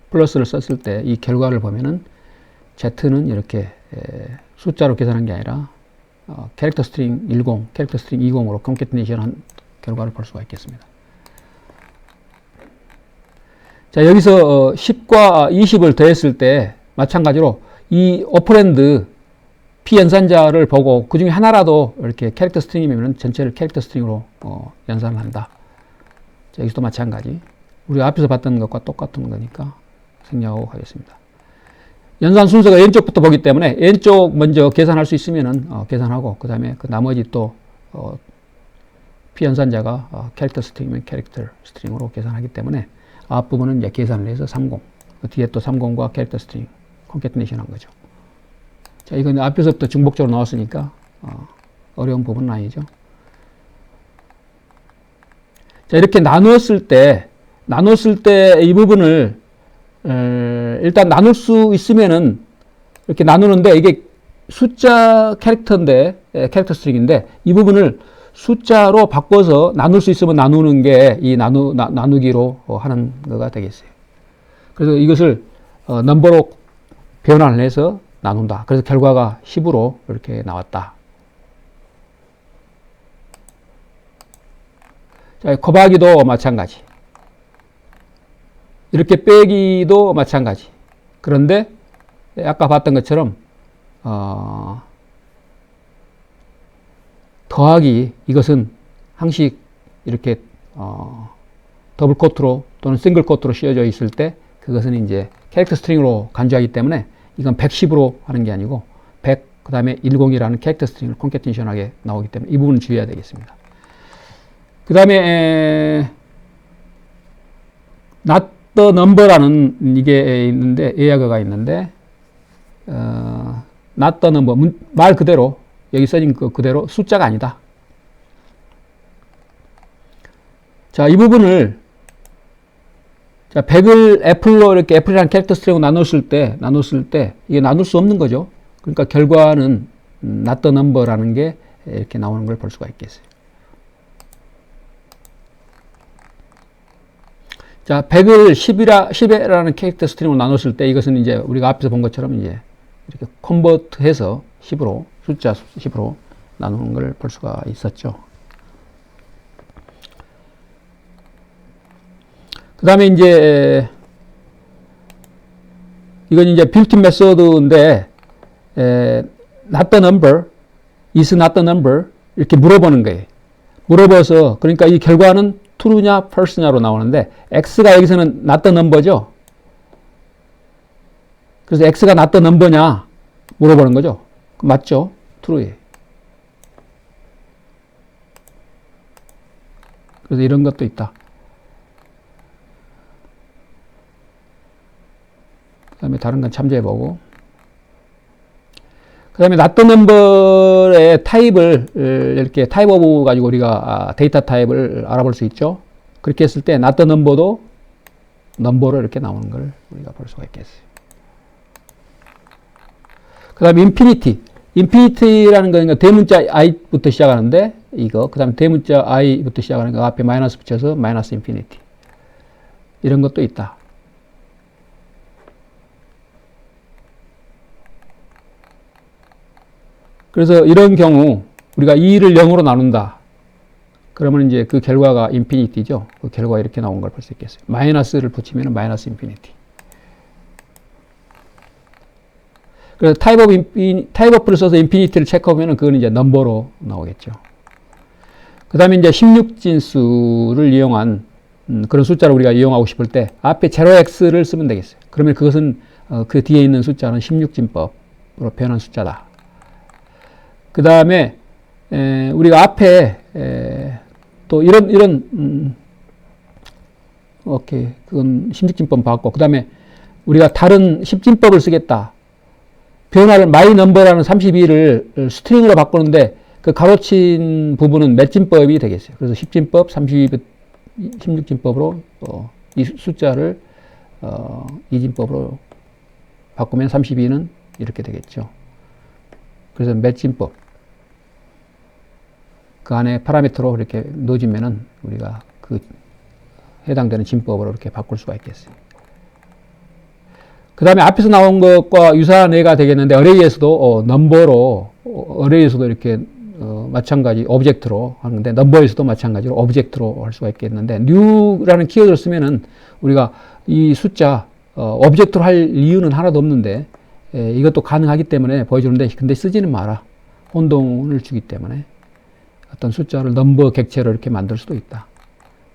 플러스를 썼을 때 이 결과를 보면은 Z는 이렇게 숫자로 계산한 게 아니라 캐릭터 스트링 10, 캐릭터 스트링 20으로 콘캐티네이션 한 결과를 볼 수가 있겠습니다. 자, 여기서 10과 20을 더했을 때 마찬가지로 이 오퍼랜드 P연산자를 보고 그 중에 하나라도 이렇게 캐릭터 스트링이면 전체를 캐릭터 스트링으로 연산을 한다. 자, 여기서도 마찬가지. 우리가 앞에서 봤던 것과 똑같은 거니까 생략하고 가겠습니다. 연산 순서가 왼쪽부터 보기 때문에 왼쪽 먼저 계산할 수 있으면은 계산하고 그 다음에 그 나머지 또 P연산자가 캐릭터 스트링이면 캐릭터 스트링으로 계산하기 때문에 앞부분은 이제 계산을 해서 30 뒤에 또 30과 캐릭터 스트링 콘캐티네이션 한 거죠. 자, 이건 앞에서부터 중복적으로 나왔으니까 어려운 부분은 아니죠. 자, 이렇게 나누었을 때 이 부분을 일단 나눌 수 있으면은 이렇게 나누는데 이게 숫자 캐릭터인데 캐릭터 스트링인데 이 부분을 숫자로 바꿔서 나눌 수 있으면 나누는 게 이 나누기로 하는 거가 되겠어요. 그래서 이것을 넘버로 변환을 해서 나눈다. 그래서 결과가 10으로 이렇게 나왔다. 자, 곱하기도 마찬가지. 이렇게 빼기도 마찬가지. 그런데 아까 봤던 것처럼 더하기 이것은 항시 이렇게 더블 코트로 또는 싱글 코트로 씌워져 있을 때 그것은 이제 캐릭터 스트링으로 간주하기 때문에 이건 110으로 하는 게 아니고 100 그 다음에 10이라는 캐릭터 스트링을 콘캐티네이션하게 나오기 때문에 이 부분은 주의해야 되겠습니다. 그 다음에 not the number라는 이게 있는데 예약어가 있는데 not the number 말 그대로 여기 써진 그 그대로 숫자가 아니다. 자, 이 부분을 자, 100을 애플로 이렇게 애플이라는 캐릭터 스트링으로 나눴을 때 이게 나눌 수 없는 거죠. 그러니까 결과는 not the number라는 게 이렇게 나오는 걸 볼 수가 있겠어요. 자, 100을 10이라는 캐릭터 스트링으로 나눴을 때 이것은 이제 우리가 앞에서 본 것처럼 이제 이렇게 컨버트해서 10으로 숫자 10으로 나누는 걸 볼 수가 있었죠. 그 다음에 이제 이건 이제 빌트인 메소드인데 not the number, is not the number 이렇게 물어보는 거예요. 물어봐서 그러니까 이 결과는 true냐 false냐로 나오는데 x가 여기서는 not the number죠. 그래서 x가 not the number냐 물어보는 거죠. 맞죠? true예요. 그래서 이런 것도 있다. 그 다음에 다른 건 참조해보고. 그 다음에 not the number의 타입을 이렇게 타입 오브 가지고 우리가 데이터 타입을 알아볼 수 있죠. 그렇게 했을 때 not the number도 넘버로 이렇게 나오는 걸 우리가 볼 수가 있겠어요. 그 다음에 infinity라는 거는 대문자 i부터 시작하는데 이거 그 다음에 대문자 i부터 시작하는 거 앞에 마이너스 붙여서 마이너스 인피니티 이런 것도 있다. 그래서 이런 경우 우리가 2를 0으로 나눈다. 그러면 이제 그 결과가 인피니티죠. 그 결과가 이렇게 나온 걸 볼 수 있겠어요. 마이너스를 붙이면 마이너스 인피니티. 그래서 타입오프를 써서 인피니티를 체크하면 그건 이제 넘버로 나오겠죠. 그 다음에 이제 16진수를 이용한 그런 숫자를 우리가 이용하고 싶을 때 앞에 0x를 쓰면 되겠어요. 그러면 그것은 그 뒤에 있는 숫자는 16진법으로 표현한 숫자다. 그 다음에 우리가 앞에 또 이런 오케이, 그건 16진법 봤고, 그 다음에 우리가 다른 10진법을 쓰겠다. 변화를 마이 넘버라는 32를 스트링으로 바꾸는데 그 가로친 부분은 몇 진법이 되겠어요. 그래서 10진법, 16진법으로 이 숫자를 2진법으로 바꾸면 32는 이렇게 되겠죠. 그래서 몇 진법 그 안에 파라미터로 이렇게 넣어주면은 우리가 그 해당되는 진법으로 이렇게 바꿀 수가 있겠어요. 그 다음에 앞에서 나온 것과 유사한 애가 되겠는데, 어레이에서도 넘버로, 어레이에서도 이렇게 마찬가지 오브젝트로 하는데, 넘버에서도 마찬가지로 오브젝트로 할 수가 있겠는데, new라는 키워드를 쓰면은 우리가 이 숫자 오브젝트로 할 이유는 하나도 없는데, 이것도 가능하기 때문에 보여주는데, 근데 쓰지는 마라. 혼동을 주기 때문에 어떤 숫자를 넘버 객체로 이렇게 만들 수도 있다.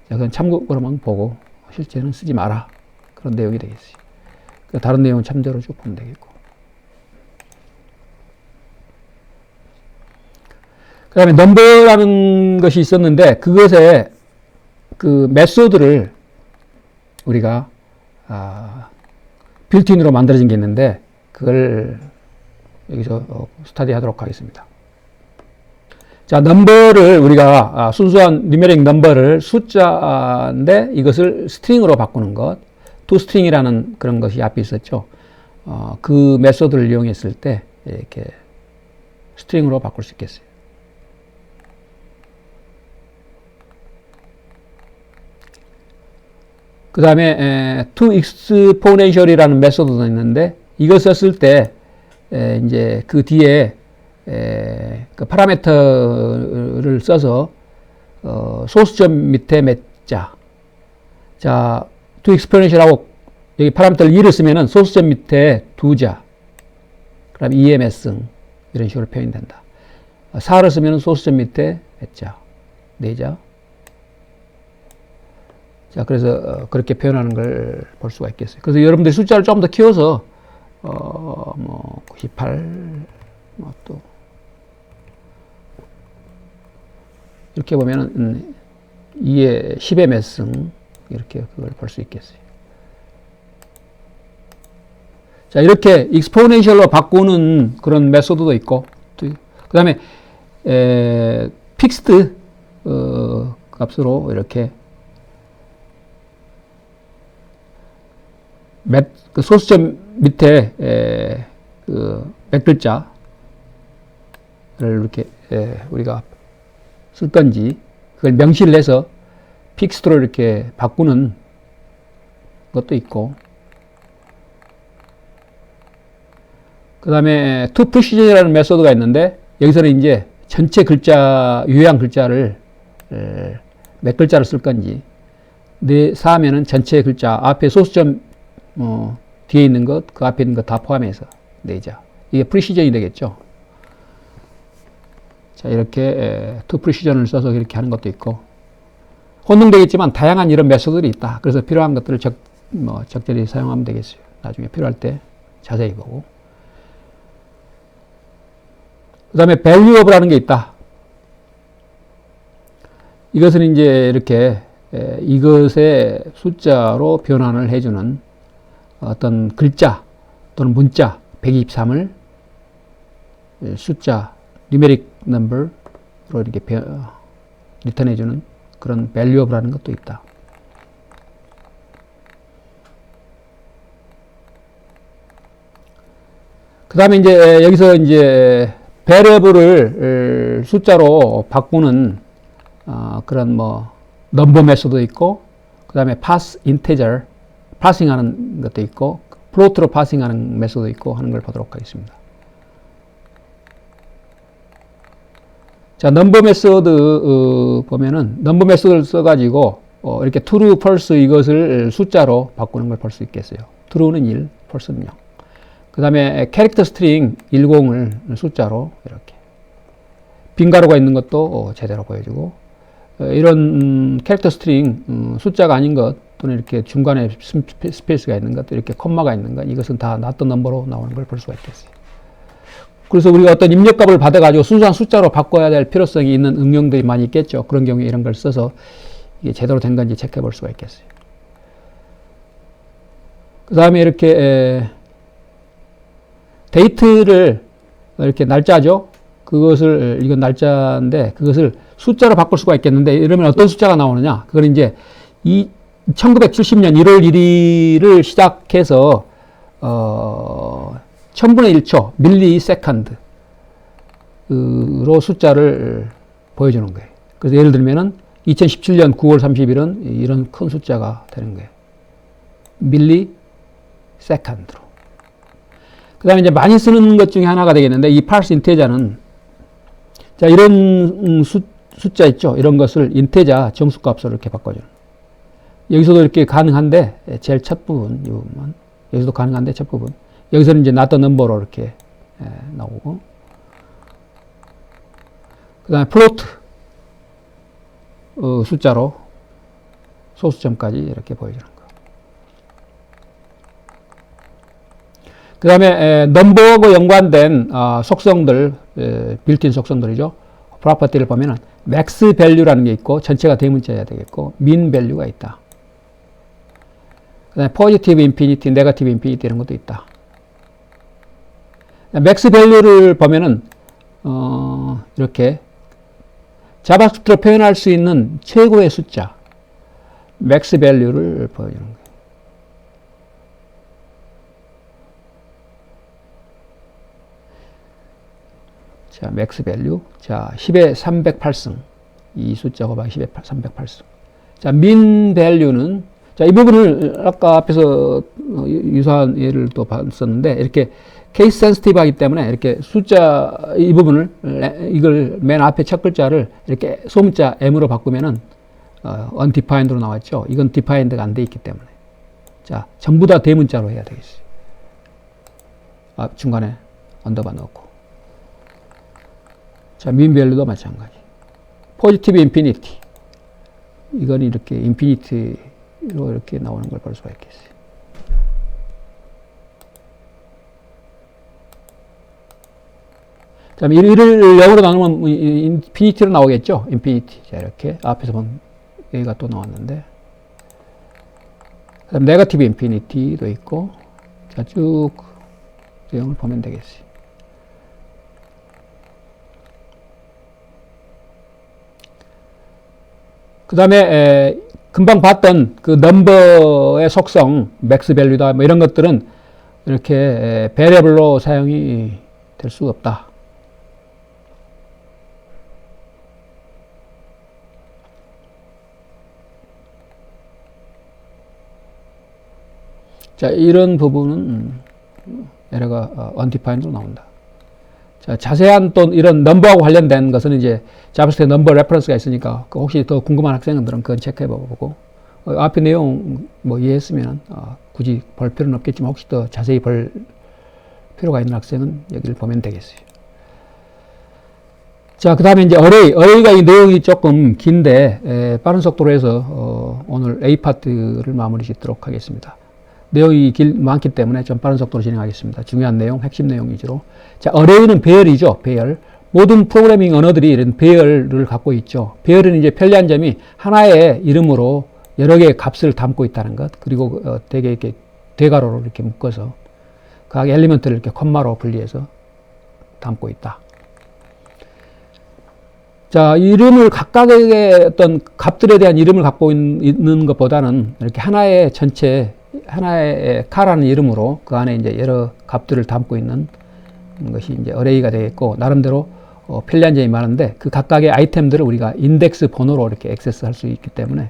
자, 그건 참고로만 보고 실제는 쓰지 마라. 그런 내용이 되겠어요. 다른 내용은 참조로 쭉 보면 되겠고. 그 다음에 넘버라는 것이 있었는데, 그것의 그 메소드를 우리가 빌트인으로 만들어진 게 있는데, 그걸 여기서 스타디 하도록 하겠습니다. 자, 넘버를 우리가 순수한 뉴메릭 넘버를 숫자인데 이것을 스트링으로 바꾸는 것, toString이라는 그런 것이 앞에 있었죠. 그 메소드를 이용했을 때 이렇게 스트링으로 바꿀 수 있겠어요. 그 다음에 toExponential이라는 메소드도 있는데, 이거 썼을 때 이제 그 뒤에 그 파라미터를 써서 소수점 밑에 몇 자, 자, toExponential하고 여기 파라미터를 2를 쓰면은 소수점 밑에 2자, 그다음 2의 몇 승, 이런 식으로 표현이 된다. 4를 쓰면은 소수점 밑에 몇 자, 4자. 자, 그래서 그렇게 표현하는 걸 볼 수가 있겠어요. 그래서 여러분들이 숫자를 좀 더 키워서 뭐 98, 뭐 또 이렇게 보면은 2의 10의 몇 승, 이렇게 그걸 볼 수 있겠어요. 자, 이렇게 익스포넨셜로 바꾸는 그런 메소드도 있고, 그 다음에 픽스드 값으로 이렇게 그 소수점 밑에 몇 글자를 이렇게 우리가 쓸 건지 그걸 명시를 해서 픽스트로 이렇게 바꾸는 것도 있고, 그 다음에 toPrecision이라는 메소드가 있는데, 여기서는 이제 전체 글자, 유효한 글자를 몇 글자를 쓸 건지, 4하면은 전체 글자 앞에 소수점 뒤에 있는 것, 그 앞에 있는 것 다 포함해서 4자. 이게 프리시전이 되겠죠. 자, 이렇게 toPrecision을 써서 이렇게 하는 것도 있고, 혼동되겠지만 다양한 이런 메소드들이 있다. 그래서 필요한 것들을 적절히 사용하면 되겠어요. 나중에 필요할 때 자세히 보고. 그 다음에 value업이라는 게 있다. 이것은 이제 이렇게 이것의 숫자로 변환을 해주는 어떤 글자 또는 문자 123을 숫자 numeric number로 이렇게 리턴해주는 그런 value업이라는 것도 있다. 그 다음에 이제 여기서 이제 variable을 숫자로 바꾸는 그런 넘버 메소드 있고, 그 그 다음에 pass integer, 파싱 하는 것도 있고, 플로트로 파싱 하는 메소드 있고 하는 걸 보도록 하겠습니다. 자, 넘버 메소드 보면은 넘버 메소드를 써가지고 이렇게 true, false 이것을 숫자로 바꾸는 걸 볼 수 있겠어요. true는 1, false는 0. 그 다음에 캐릭터 스트링 10을 숫자로 이렇게 빈 가로가 있는 것도 제대로 보여주고, 이런 캐릭터 스트링 숫자가 아닌 것 또는 이렇게 중간에 스페이스가 있는 것, 이렇게 콤마가 있는 것, 이것은 다 not 넘버로 나오는 걸 볼 수가 있겠어요. 그래서 우리가 어떤 입력값을 받아가지고 순수한 숫자로 바꿔야 될 필요성이 있는 응용들이 많이 있겠죠. 그런 경우에 이런 걸 써서 이게 제대로 된 건지 체크해 볼 수가 있겠어요. 그 다음에 이렇게 데이트를 이렇게 날짜죠. 그것을, 이건 날짜인데 그것을 숫자로 바꿀 수가 있겠는데, 이러면 어떤 숫자가 나오느냐. 그건 이제 1970년 1월 1일을 시작해서 1000분의 1초, 밀리세컨드로 숫자를 보여주는 거예요. 그래서 예를 들면은 2017년 9월 30일은 이런 큰 숫자가 되는 거예요. 밀리세컨드로. 그 다음에 이제 많이 쓰는 것 중에 하나가 되겠는데, 이 parse integer는, 자, 이런 숫자 있죠? 이런 것을 인테자 정수값으로 이렇게 바꿔주는. 여기서도 이렇게 가능한데, 제일 첫 부분, 이 부분만. 여기서도 가능한데, 첫 부분. 여기서는 이제 not number로 이렇게 나오고. 그 다음에 플로트, 숫자로 소수점까지 이렇게 보여주는 거. 그 다음에 넘버하고 연관된 속성들, 빌트인 속성들이죠. 프로퍼티를 보면은 맥스 밸류라는 게 있고, 전체가 대문자여야 되겠고, 민 밸류가 있다. 그 다음에 포지티브 인피니티, 네거티브 인피니티 이런 것도 있다. 맥스 밸류를 보면은 이렇게 자바스크립트로 표현할 수 있는 최고의 숫자, 맥스 밸류를 보여주는 거예요. 자, 맥스 밸류. 자, 10의 308승. 이 숫자 곱하기 10의 308승. 자, 민 밸류는, 자, 이 부분을 아까 앞에서 유사한 예를 또 봤었는데, 이렇게 케이스 센시티브 하기 때문에 이렇게 숫자, 이 부분을, 이걸 맨 앞에 첫 글자를 이렇게 소문자 M으로 바꾸면은, undefined로 나왔죠. 이건 defined가 안 돼 있기 때문에. 자, 전부 다 대문자로 해야 되겠어요. 중간에 언더바 넣고. 자, 민 밸류도 마찬가지. 포지티브 인피니티. 이건 이렇게 인피니티로 이렇게 나오는 걸 볼 수가 있겠어요. 자, 이를 0으로 나누면 인피니티로 나오겠죠? 인피니티. 자, 이렇게 앞에서 본 여기가 또 나왔는데. 그다음 네거티브 인피니티도 있고. 자, 쭉 내용을 보면 되겠어요. 그 다음에 금방 봤던 그 넘버의 속성, 맥스 밸류다 뭐 이런 것들은 이렇게 베리어블로 사용이 될 수가 없다. 자, 이런 부분은 에러가 undefined로 나온다. 자, 자세한 또 이런 넘버하고 관련된 것은 이제 자바스크립트 넘버 레퍼런스가 있으니까 혹시 더 궁금한 학생들은 그건 체크해보고, 앞에 내용 뭐 이해했으면 굳이 볼 필요는 없겠지만 혹시 더 자세히 볼 필요가 있는 학생은 여기를 보면 되겠어요. 자, 그 다음에 이제 어레이가 이 내용이 조금 긴데 빠른 속도로 해서 오늘 A 파트를 마무리 짓도록 하겠습니다. 내용이 많기 때문에 좀 빠른 속도로 진행하겠습니다. 중요한 내용, 핵심 내용 위주로. 자, 어레이는 배열이죠. 배열. 모든 프로그래밍 언어들이 이런 배열을 갖고 있죠. 배열은 이제 편리한 점이 하나의 이름으로 여러 개의 값을 담고 있다는 것. 그리고 되게 이렇게 대괄호로 이렇게 묶어서 각 엘리먼트를 이렇게 콤마로 분리해서 담고 있다. 자, 이름을 각각의 어떤 값들에 대한 이름을 갖고 있는 것보다는 이렇게 하나의 전체, 하나의 카라는 이름으로 그 안에 이제 여러 값들을 담고 있는 것이 이제 어레이가 되겠고, 나름대로 편리한 점이 많은데 그 각각의 아이템들을 우리가 인덱스 번호로 이렇게 액세스할 수 있기 때문에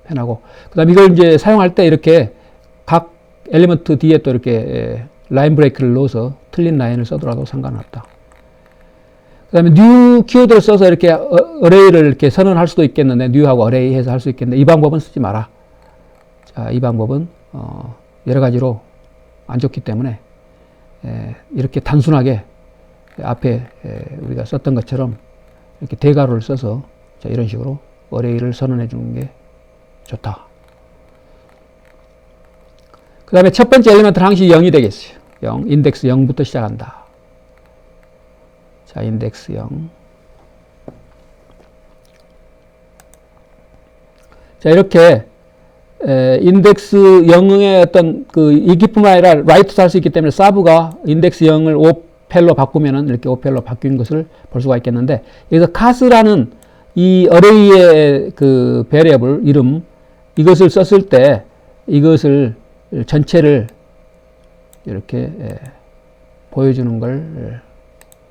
해나고, 그 다음에 이걸 이제 사용할 때 이렇게 각 엘리먼트 뒤에 또 이렇게 라인 브레이크를 넣어서 틀린 라인을 써더라도 상관없다. 그 다음에 new 키워드를 써서 이렇게 어레이를 이렇게 선언할 수도 있겠는데, new하고 array 해서 할 수 있겠는데, 이 방법은 쓰지 마라. 자, 이 방법은, 여러 가지로 안 좋기 때문에, 이렇게 단순하게 앞에 우리가 썼던 것처럼 이렇게 대괄호를 써서 자, 이런 식으로 array를 선언해 주는 게 좋다. 그 다음에 첫 번째 엘리먼트는 항시 0이 되겠어요. 0, 인덱스 0부터 시작한다. 자, 인덱스 0. 자, 이렇게 인덱스 0의 어떤 그 이기뿐만 아니라 라이트도 할 수 있기 때문에 사브가 인덱스 0을 5펠로 바꾸면은 이렇게 5펠로 바뀐 것을 볼 수가 있겠는데, 여기서 카스라는 이 어레이의 그 베리어블 이름, 이것을 썼을 때 이것을 전체를 이렇게 보여주는 걸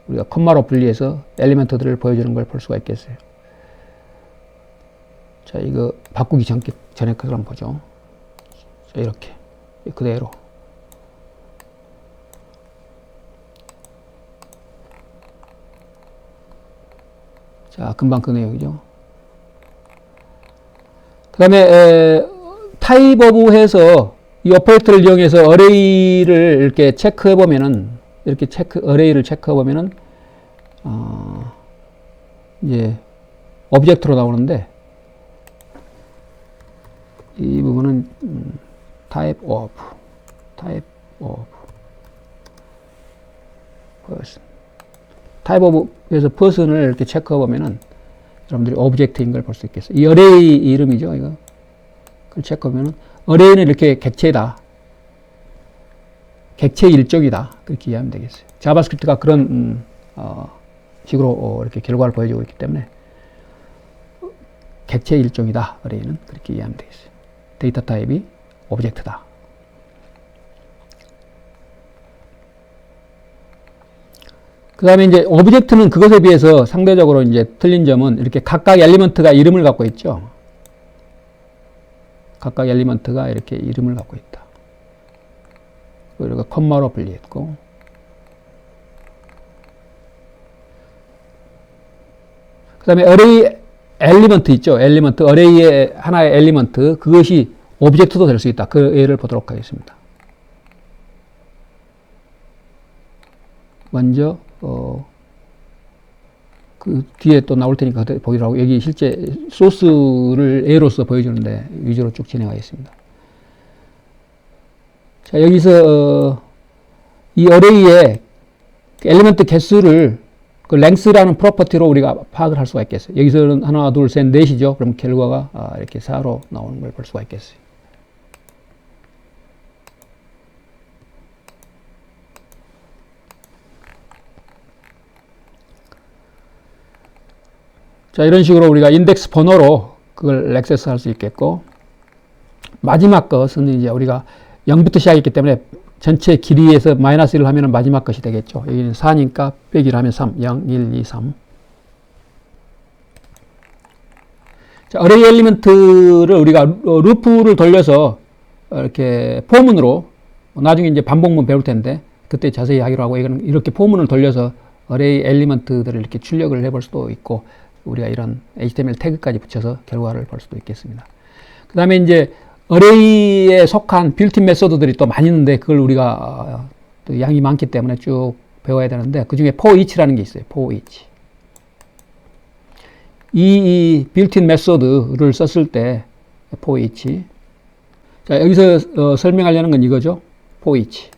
우리가 콤마로 분리해서 엘리먼트들을 보여주는 걸 볼 수가 있겠어요. 자, 이거 바꾸기 전에 그걸 한번 보죠. 자, 이렇게 그대로. 자, 금방 그 내용이죠. 그 다음에 타입 오브 해서 이 오퍼레이터를 이용해서 어레이를 이렇게 체크해 보면은, 이렇게 어레이를 체크해 보면은 이제 오브젝트로 나오는데, 이 부분은 타입 오브 타입 오브에서 person을 이렇게 체크해 보면은 여러분들이 오브젝트인 걸 볼 수 있겠어요. 이 어레이 이름이죠, 이거. 그걸 체크하면은 어레이는 이렇게 객체다, 객체 일종이다, 그렇게 이해하면 되겠어요. 자바스크립트가 그런 식으로 이렇게 결과를 보여주고 있기 때문에 객체 일종이다, 어레이는. 그렇게 이해하면 되겠어요. 데이터 타입이 오브젝트다. 그 다음에 이제 오브젝트는 그것에 비해서 상대적으로 이제 틀린 점은 이렇게 각각 엘리먼트가 이름을 갖고 있죠. 각각 엘리먼트가 이렇게 이름을 갖고 있다. 그리고 콤마로 분리했고, 그 다음에 어레이 엘리먼트 있죠. 엘리먼트, 어레이의 하나의 엘리먼트, 그것이 오브젝트도 될 수 있다. 그 예를 보도록 하겠습니다. 먼저 그 뒤에 또 나올 테니까 보기로 하고, 여기 실제 소스를 A로서 보여주는데 위주로 쭉 진행하겠습니다. 자, 여기서 이 어레이의 엘리먼트 개수를 그 랭스라는 프로퍼티로 우리가 파악을 할 수가 있겠어요. 여기서는 하나, 둘, 셋, 넷이죠. 그럼 결과가 이렇게 4로 나오는 걸 볼 수가 있겠어요. 자, 이런 식으로 우리가 인덱스 번호로 그걸 액세스 할 수 있겠고, 마지막 것은 이제 우리가 0부터 시작했기 때문에 전체 길이에서 마이너스 1을 하면 마지막 것이 되겠죠. 여기는 4니까 빼기를 하면 3, 0, 1, 2, 3. 자, 어레이 엘리먼트를 우리가 루프를 돌려서 이렇게 포문으로, 나중에 이제 반복문 배울 텐데 그때 자세히 하기로 하고, 이거는 이렇게 포문을 돌려서 어레이 엘리먼트들을 이렇게 출력을 해볼 수도 있고, 우리가 이런 HTML 태그까지 붙여서 결과를 볼 수도 있겠습니다. 그 다음에 이제 어레이에 속한 빌트인 메소드들이 또 많이 있는데, 그걸 우리가 또 양이 많기 때문에 쭉 배워야 되는데, 그 중에 for each라는 게 있어요. for each. 이 빌트인 메소드를 썼을 때 for each. 자, 여기서 설명하려는 건 이거죠. for each.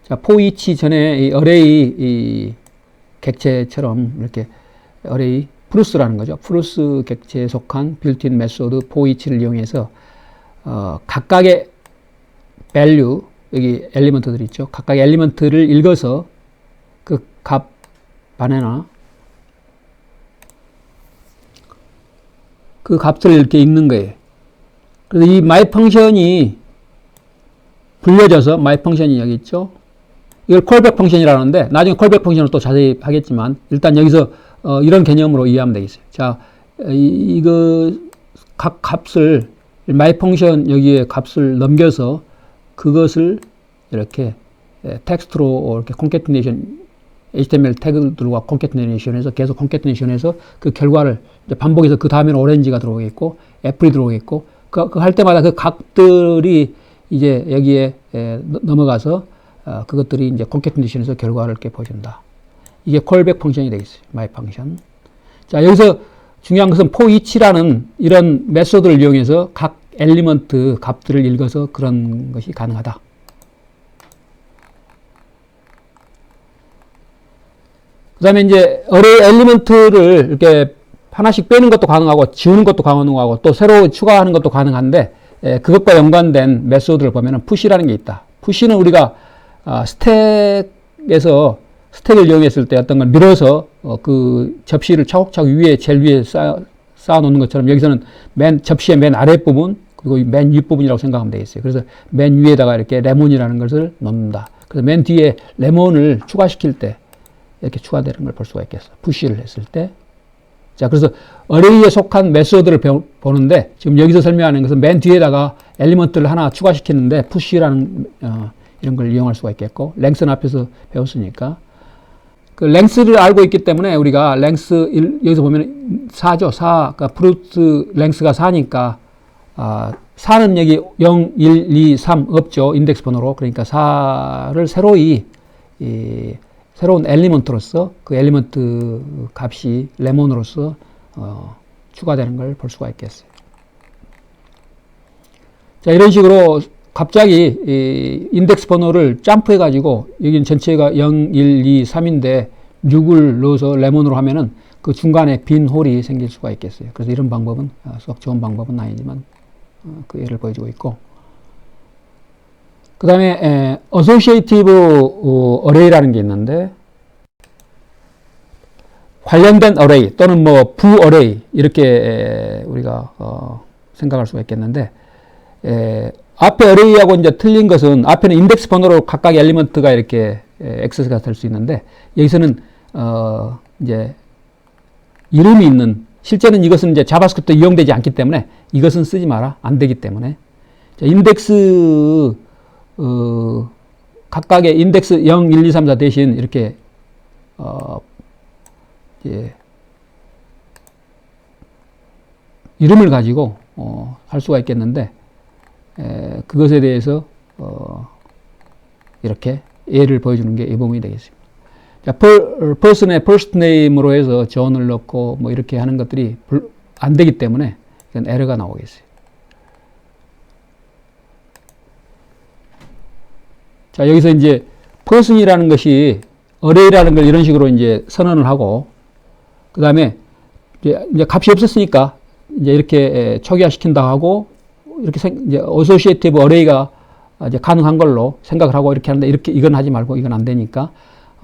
자, for each 전에 이 어레이 이 객체처럼 이렇게 어레이 프루스라는 거죠. 프루스 객체에 속한 빌트인 메소드 for each를 이용해서 각각의 value, 여기 엘리먼트들 있죠. 각각의 엘리먼트를 읽어서 그 값 안에나 그 값을 이렇게 읽는 거예요. 그래서 이 my 펑션이 불려져서 my 펑션이 여기 있죠. 이걸 콜백 펑션이라고 하는데, 나중에 콜백 펑션을 또 자세히 하겠지만, 일단 여기서 이런 개념으로 이해하면 되겠어요. 자, 이거 각 값을 my 펑션 여기에 값을 넘겨서 그것을 이렇게 텍스트로 이렇게 concatenation HTML 태그들과 concatenation해서 계속 concatenation해서 그 결과를 이제 반복해서 그 다음에는 오렌지가 들어오겠고 애플이 들어오겠고 그 할 때마다 그 값들이 이제 여기에 넘어가서 그것들이 이제 concatenation해서 결과를 이렇게 보여준다. 이게 callback 펑션이 되겠어요. my 펑션. 자, 여기서 중요한 것은 for each라는 이런 메소드를 이용해서 각 엘리먼트 값들을 읽어서 그런 것이 가능하다. 그 다음에 이제 어레이 엘리먼트를 이렇게 하나씩 빼는 것도 가능하고 지우는 것도 가능하고 또 새로 추가하는 것도 가능한데 그것과 연관된 메소드를 보면은 push라는 게 있다. push는 우리가 스택에서 스택을 이용했을 때 어떤 걸 밀어서 그 접시를 차곡차곡 위에 제일 위에 쌓아 놓는 것처럼 여기서는 접시의 맨 아랫부분 그리고 맨 윗부분이라고 생각하면 되겠어요. 그래서 맨 위에다가 이렇게 레몬이라는 것을 넣는다. 그래서 맨 뒤에 레몬을 추가시킬 때 이렇게 추가되는 걸 볼 수가 있겠어. 푸시를 했을 때. 자, 그래서 어레이에 속한 메소드를 보는데 지금 여기서 설명하는 것은 맨 뒤에다가 엘리먼트를 하나 추가시키는데 푸시라는 이런 걸 이용할 수가 있겠고 랭스는 앞에서 배웠으니까 그 랭스를 알고 있기 때문에 우리가 랭스 여기서 보면 4죠. 4. 그러니까 프루트 랭스가 4니까 4는 여기 0, 1, 2, 3 없죠. 인덱스 번호로. 그러니까 4를 새로운 엘리먼트로서 그 엘리먼트 값이 레몬으로서 추가되는 걸 볼 수가 있겠어요. 자, 이런 식으로 갑자기 인덱스 번호를 점프해 가지고 여기는 전체가 0, 1, 2, 3인데 6을 넣어서 레몬으로 하면은 그 중간에 빈 홀이 생길 수가 있겠어요. 그래서 이런 방법은 썩 좋은 방법은 아니지만 그 예를 보여주고 있고 그 다음에 associative array라는 게 있는데 관련된 array 또는 뭐 부 array 이렇게 우리가 생각할 수가 있겠는데 앞에 array하고 이제 틀린 것은 앞에는 인덱스 번호로 각각 엘리먼트가 이렇게 액세스가 될 수 있는데 여기서는 이제 이름이 있는 실제는 이것은 이제 자바스크립트 이용되지 않기 때문에 이것은 쓰지 마라. 안 되기 때문에 자, 인덱스 각각의 인덱스 0, 1, 2, 3, 4 대신 이렇게 이름을 가지고 할 수가 있겠는데 그것에 대해서 이렇게 예를 보여주는 게 이 부분이 되겠습니다. 자, person의 first name으로 해서 존을 넣고 뭐 이렇게 하는 것들이 안 되기 때문에 이건 에러가 나오겠어요. 자, 여기서 이제 person이라는 것이 array라는 걸 이런 식으로 이제 선언을 하고 그 다음에 이제 값이 없었으니까 이제 이렇게 초기화 시킨다 하고 이렇게 이제 associative array가 이제 가능한 걸로 생각을 하고 이렇게 하는데 이렇게 이건 하지 말고 이건 안 되니까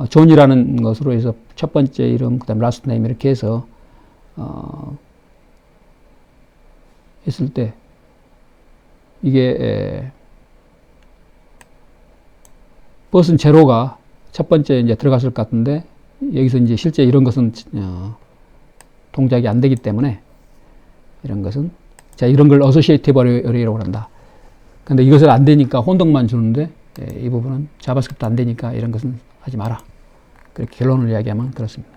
존이라는 것으로 해서 첫 번째 이름 그다음 last name 이렇게 해서 했을 때 이게 버슨 제로가 첫 번째 이제 들어갔을 것 같은데 여기서 이제 실제 이런 것은 동작이 안 되기 때문에 이런 것은 자 이런 걸 associative array라고 한다. 근데 이것을 안 되니까 혼동만 주는데 이 부분은 자바스크립트 안 되니까 이런 것은 하지 마라. 그렇게 결론을 이야기하면 그렇습니다.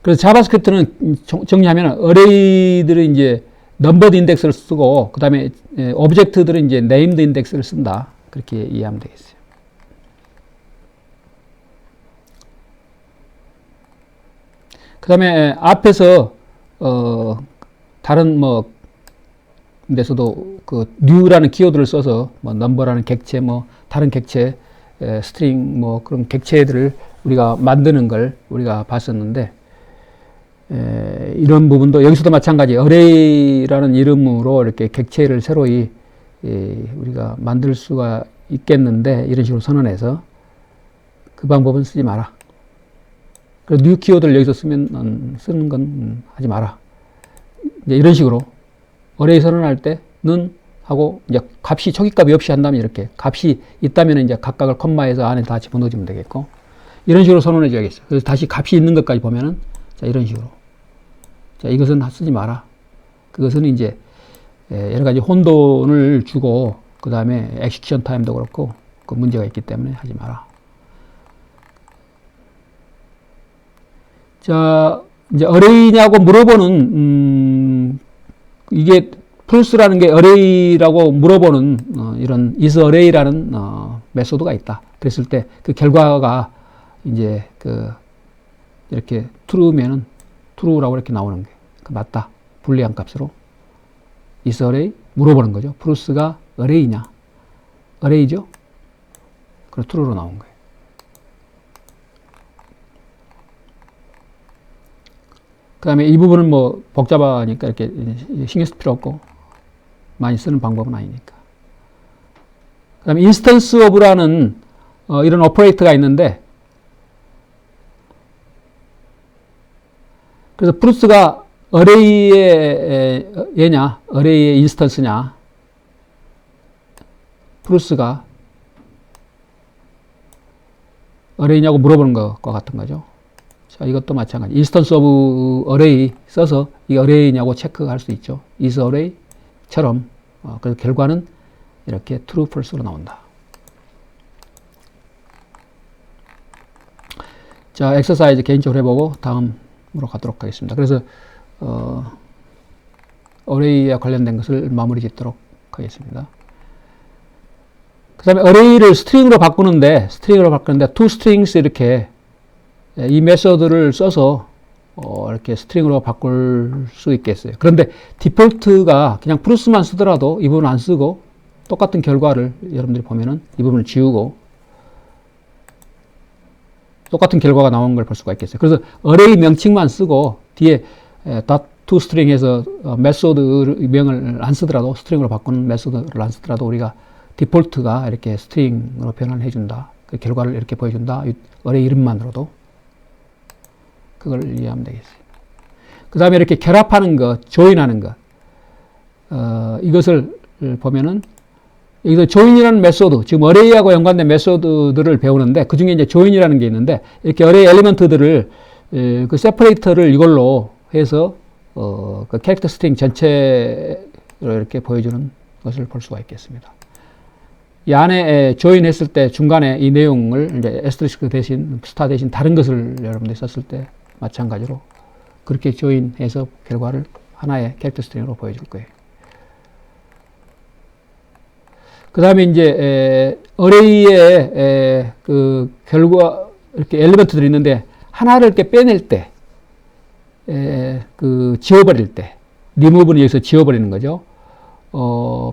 그래서 자바스크립트는 정리하면 array들은 이제 numbered index를 쓰고 그 다음에 오브젝트들은 이제 named index를 쓴다. 그렇게 이해하면 되겠어요. 그 다음에 앞에서 다른 뭐 데서도 그 new라는 키워드를 써서 뭐 number라는 객체 뭐 다른 객체 string 뭐 그런 객체들을 우리가 만드는 걸 우리가 봤었는데 이런 부분도 여기서도 마찬가지 array라는 이름으로 이렇게 객체를 새로이 우리가 만들 수가 있겠는데 이런 식으로 선언해서 그 방법은 쓰지 마라. 그리고 new 키워드를 여기서 쓰는 건 하지 마라. 이제 이런 식으로 array 선언할 때는 하고 이제 값이 초기값이 없이 한다면 이렇게 값이 있다면 이제 각각을 콤마에서 안에 다 집어넣어주면 되겠고 이런 식으로 선언해 줘야겠어요. 그래서 다시 값이 있는 것까지 보면은 자 이런 식으로 자 이것은 쓰지 마라. 그것은 이제 여러 가지 혼돈을 주고 그 다음에 엑시큐션 타임도 그렇고 그 문제가 있기 때문에 하지 마라. 자, 이제 어레이냐고 물어보는 이게 풀스라는 게 어레이라고 물어보는 이런 is array라는 메소드가 있다. 그랬을 때 그 결과가 이제 그 이렇게 true면은 true라고 이렇게 나오는 게 맞다. 불리한 값으로 is array 물어보는 거죠. 풀스가 array냐? array죠? 그래서 true로 나온 거예요. 그 다음에 이 부분은 뭐 복잡하니까 이렇게 신경 쓸 필요 없고 많이 쓰는 방법은 아니니까. 그 다음에 instance of라는 이런 오퍼레이터가 있는데 그래서 프루스가 array의 얘냐, array의 인스턴스냐, 프루스가 array냐고 물어보는 것과 같은 거죠. 자, 이것도 마찬가지. instance of array 써서 이 array냐고 체크할 수 있죠. is array처럼. 그래서 결과는 이렇게 true, false로 나온다. 자, 엑서사이즈 개인적으로 해보고 다음으로 가도록 하겠습니다. 그래서 array에 관련된 것을 마무리 짓도록 하겠습니다. 그 다음에 array를 스트링으로 바꾸는데 toStrings 이렇게 이 메소드를 써서 이렇게 스트링으로 바꿀 수 있겠어요. 그런데 디폴트가 그냥 프루스만 쓰더라도 이 부분 안 쓰고 똑같은 결과를 여러분들이 보면은 이 부분을 지우고 똑같은 결과가 나온 걸 볼 수가 있겠어요. 그래서 array 명칭만 쓰고 뒤에 .toString에서 메소드 명을 안 쓰더라도 스트링으로 바꾸는 메소드를 안 쓰더라도 우리가 디폴트가 이렇게 스트링으로 변환해 준다. 그 결과를 이렇게 보여준다. array 이름만으로도 그걸 이해하면 되겠어요. 그 다음에 이렇게 결합하는 것, 조인하는 것, 이것을 보면은 여기서 조인이라는 메소드, 지금 array하고 연관된 메소드들을 배우는데 그 중에 이제 조인이라는 게 있는데 이렇게 array 엘리먼트들을 그 세퍼레이터를 이걸로 해서 그 캐릭터 스트링 전체로 이렇게 보여주는 것을 볼 수가 있겠습니다. 이 안에 조인했을 때 중간에 이 내용을 이제 에스테리스크 대신 스타 대신 다른 것을 여러분들이 썼을 때 마찬가지로 그렇게 조인해서 결과를 하나의 캐릭터 스트링으로 보여줄 거예요. 그 다음에 이제 array의 그 결과 이렇게 엘리먼트들이 있는데 하나를 이렇게 빼낼 때, 그 지워버릴 때, remove는 여기서 지워버리는 거죠.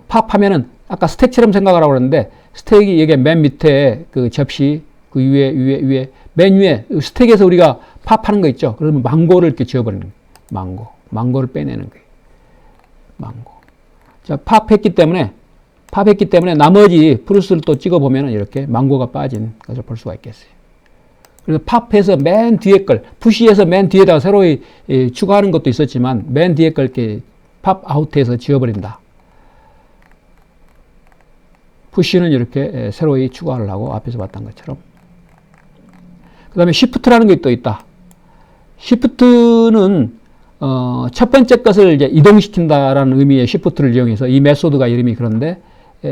팝하면은 아까 스택처럼 생각하라고 그랬는데 스택이 여기 맨 밑에 그 접시 그 위에 맨 위에 스택에서 우리가 팝하는 거 있죠. 그러면 망고를 이렇게 지워버리는 거예요. 망고를 빼내는 거예요. 망고. 자, 팝했기 때문에 나머지 프루스를 또 찍어보면 이렇게 망고가 빠진 것을 볼 수가 있겠어요. 그래서 팝해서 맨 뒤에 걸, 푸시해서 맨 뒤에다가 새로 추가하는 것도 있었지만 맨 뒤에 걸 이렇게 팝 아웃해서 지워버린다. 푸시는 이렇게 새로이 추가를 하고 앞에서 봤던 것처럼. 그 다음에 시프트라는 게 또 있다. 시프트는 첫 번째 것을 이제 이동시킨다라는 의미의 시프트를 이용해서 이 메소드가 이름이 그런데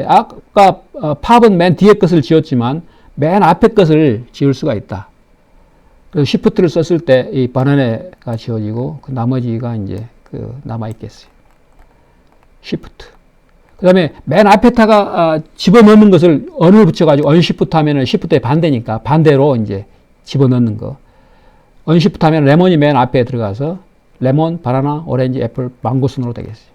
아까 팝은 맨 뒤에 것을 지웠지만 맨 앞에 것을 지울 수가 있다. 그래서 시프트를 썼을 때 이 바나나가 지워지고 그 나머지가 이제 그 남아있겠어요. 시프트. 그 다음에 맨 앞에다가 집어넣는 것을 언을 붙여가지고 언시프트 하면은 시프트의 반대니까 반대로 이제 집어넣는 거. 언시프트 하면 레몬이 맨 앞에 들어가서 레몬, 바나나, 오렌지, 애플, 망고 순으로 되겠어요.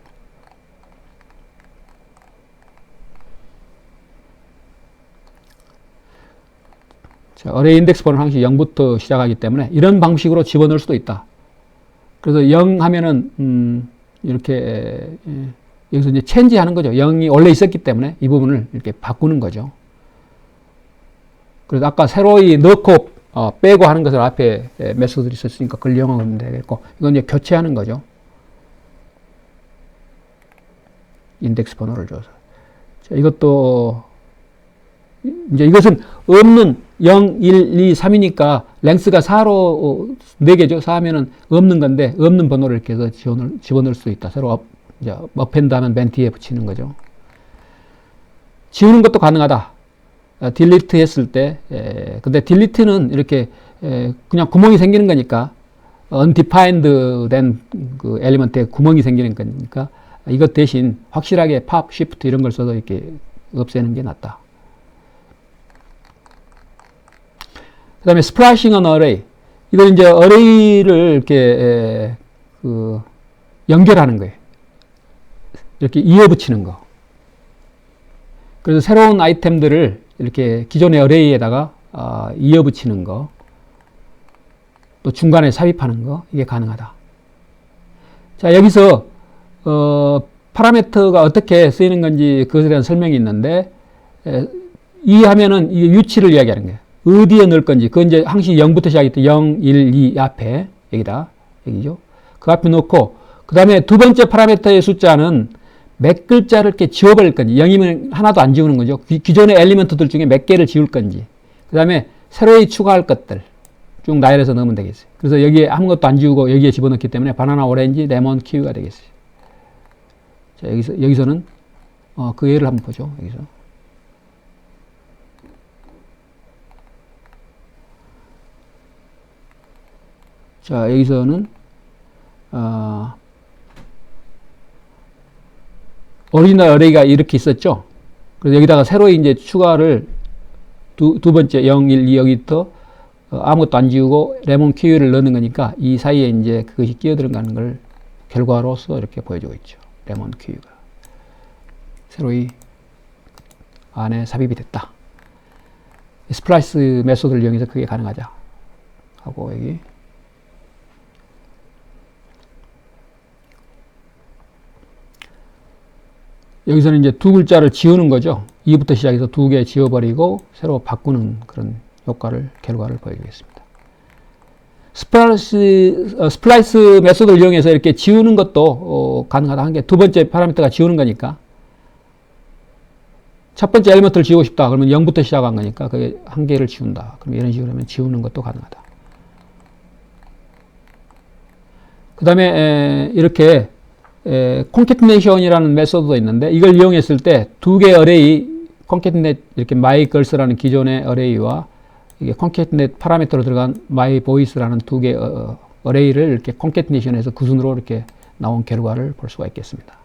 자, array 인덱스 번호는 항상 0부터 시작하기 때문에 이런 방식으로 집어넣을 수도 있다. 그래서 0 하면은 이렇게 여기서 이제 체인지 하는 거죠. 0이 원래 있었기 때문에 이 부분을 이렇게 바꾸는 거죠. 그래서 아까 새로이 넣고 빼고 하는 것을 앞에 메소드들이 있었으니까 그걸 이용하면 되겠고, 이건 이제 교체하는 거죠. 인덱스 번호를 줘서. 자, 이것도 이제 이것은 없는 0, 1, 2, 3이니까 랭스가 4로 4개죠. 4하면은 없는 건데 없는 번호를 이렇게 해서 집어넣을 수 있다. 새로 이제 append 하면 맨 뒤에 붙이는 거죠. 지우는 것도 가능하다. delete 했을 때, 근데 delete는 이렇게 그냥 구멍이 생기는 거니까, undefined 된 그 엘리먼트에 구멍이 생기는 거니까, 이것 대신 확실하게 pop, shift 이런 걸 써서 이렇게 없애는 게 낫다. 그 다음에 splashing an array. 이건 이제 array를 이렇게, 연결하는 거예요. 이렇게 이어붙이는 거. 그래서 새로운 아이템들을 이렇게 기존의 array에다가 이어붙이는 거, 또 중간에 삽입하는 거, 이게 가능하다. 자, 여기서 파라미터가 어떻게 쓰이는 건지 그것에 대한 설명이 있는데, 이 하면은 이 위치를 이야기하는 거예요. 어디에 넣을 건지. 그건 이제 항시 0부터 시작할 때 0, 1, 2 앞에, 여기다, 여기죠. 그 앞에 놓고, 그 다음에 두 번째 파라미터의 숫자는 몇 글자를 이렇게 지워버릴 건지, 0이면 하나도 안 지우는 거죠. 기존의 엘리먼트들 중에 몇 개를 지울 건지, 그 다음에 새로이 추가할 것들 쭉 나열해서 넣으면 되겠어요. 그래서 여기에 아무것도 안 지우고 여기에 집어넣기 때문에 바나나, 오렌지, 레몬, 키위가 되겠어요. 자, 여기서는 그 예를 한번 보죠. 여기서. 자, 여기서는 오리지널 어레이가 이렇게 있었죠. 그래서 여기다가 새로 이제 추가를 두 번째 0, 1, 2 여기부터 아무것도 안 지우고 레몬 키위를 넣는 거니까 이 사이에 이제 그것이 끼어 들어가는 걸 결과로서 이렇게 보여주고 있죠. 레몬 키위가 새로이 안에 삽입이 됐다. 스플라이스 메소드를 이용해서 그게 가능하자 하고 여기 여기서는 이제 두 글자를 지우는 거죠. 2부터 시작해서 두 개 지워버리고 새로 바꾸는 그런 결과를 보여주겠습니다. 스플라이스 메소드를 이용해서 이렇게 지우는 것도 가능하다 한 게 두 번째 파라미터가 지우는 거니까 첫 번째 엘리먼트를 지우고 싶다. 그러면 0부터 시작한 거니까 그게 한 개를 지운다. 그럼 이런 식으로 하면 지우는 것도 가능하다. 그 다음에 이렇게 concatenation이라는 메소드도 있는데 이걸 이용했을 때 두 개의 array concatenate 이렇게 myGirls라는 기존의 array와 이게 concatenate 파라미터로 들어간 myBoys라는 두 개의 array를 이렇게 concatenation해서 그 순으로 이렇게 나온 결과를 볼 수가 있겠습니다.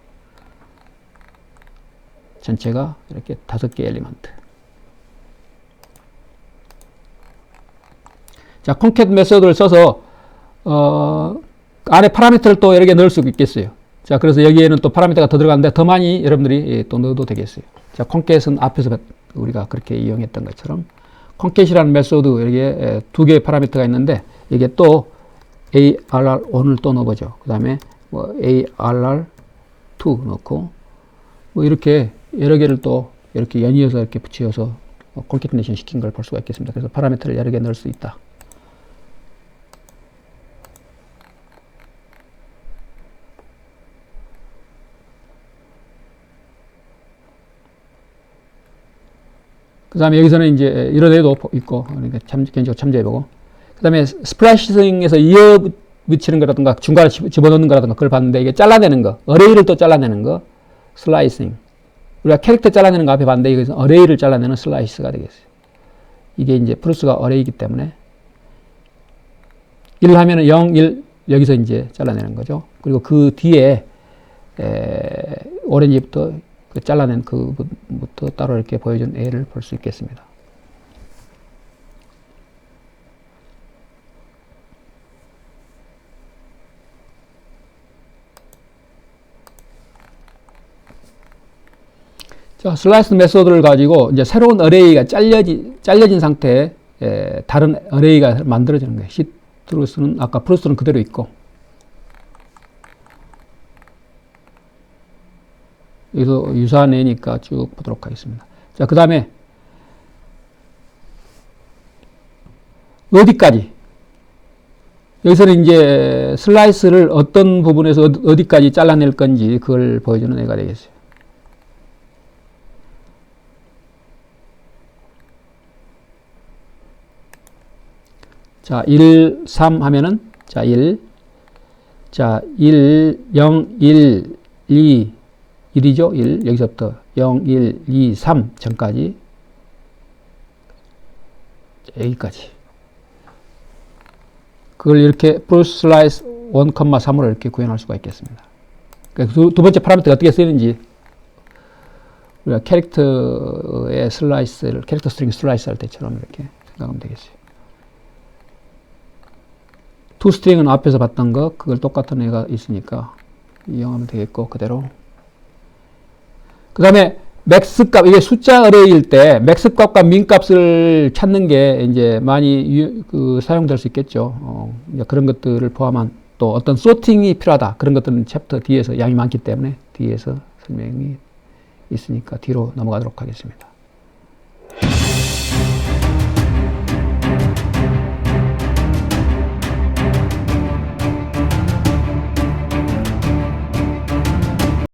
전체가 이렇게 5개 엘리먼트. 자, concat 메소드를 써서 안에 파라미터를 또 여러 개 넣을 수 있겠어요. 자, 그래서 여기에는 또 파라미터가 더 들어가는데 더 많이 여러분들이 또 넣어도 되겠어요. 자, concat은 앞에서 우리가 그렇게 이용했던 것처럼 concat이라는 메소드 여기에 두 개의 파라미터가 있는데 이게 또 ARR1을 또 넣어보죠. 그 다음에 뭐 ARR2 넣고 뭐 이렇게 여러 개를 또 이렇게 연이어서 이렇게 붙여서 concatenation 시킨 걸 볼 수가 있겠습니다. 그래서 파라미터를 여러 개 넣을 수 있다. 그 다음에 여기서는 이제 이런 애도 있고, 그러니까 개인적으로 참조해보고. 그 다음에 스플래시ing에서 이어붙이는 거라든가 중간에 집어넣는 거라든가 그걸 봤는데 이게 잘라내는 거, 어레이를 또 잘라내는 거, 슬라이싱. 우리가 캐릭터 잘라내는 거 앞에 봤는데 이것은 어레이를 잘라내는 슬라이스가 되겠어요. 이게 이제 플러스가 어레이이기 때문에 1 하면은 0, 1 여기서 이제 잘라내는 거죠. 그리고 그 뒤에 오렌지부터 그 잘라낸 그부터 따로 이렇게 보여준 애를 볼 수 있겠습니다. 자, 슬라이스 메소드를 가지고 이제 새로운 어레이가 잘려진 상태에 다른 어레이가 만들어지는 거예요. 시트루스는 아까 플러스는 그대로 있고 여기서 유사한 애니까 쭉 보도록 하겠습니다. 자, 그 다음에 어디까지? 여기서는 이제 슬라이스를 어떤 부분에서 어디까지 잘라낼 건지 그걸 보여주는 애가 되겠어요. 자, 1, 3 하면은 자, 1. 자, 1, 0, 1 2, 1이죠. 1. 여기서부터 0, 1, 2, 3 전까지 여기까지. 그걸 이렇게 브루스 슬라이스 1,3으로 이렇게 구현할 수가 있겠습니다. 그러니까 두 번째 파라미터가 어떻게 쓰이는지 우리가 캐릭터의 슬라이스를, 캐릭터 스트링 슬라이스 할 때처럼 이렇게 생각하면 되겠어요. 투 스트링은 앞에서 봤던 거, 그걸 똑같은 애가 있으니까 이용하면 되겠고, 그대로. 그 다음에 맥스 값, 이게 숫자 어레이일 때 맥스 값과 민 값을 찾는 게 이제 많이 사용될 수 있겠죠. 이제 그런 것들을 포함한 또 어떤 소팅이 필요하다. 그런 것들은 챕터 뒤에서 양이 많기 때문에 뒤에서 설명이 있으니까 뒤로 넘어가도록 하겠습니다.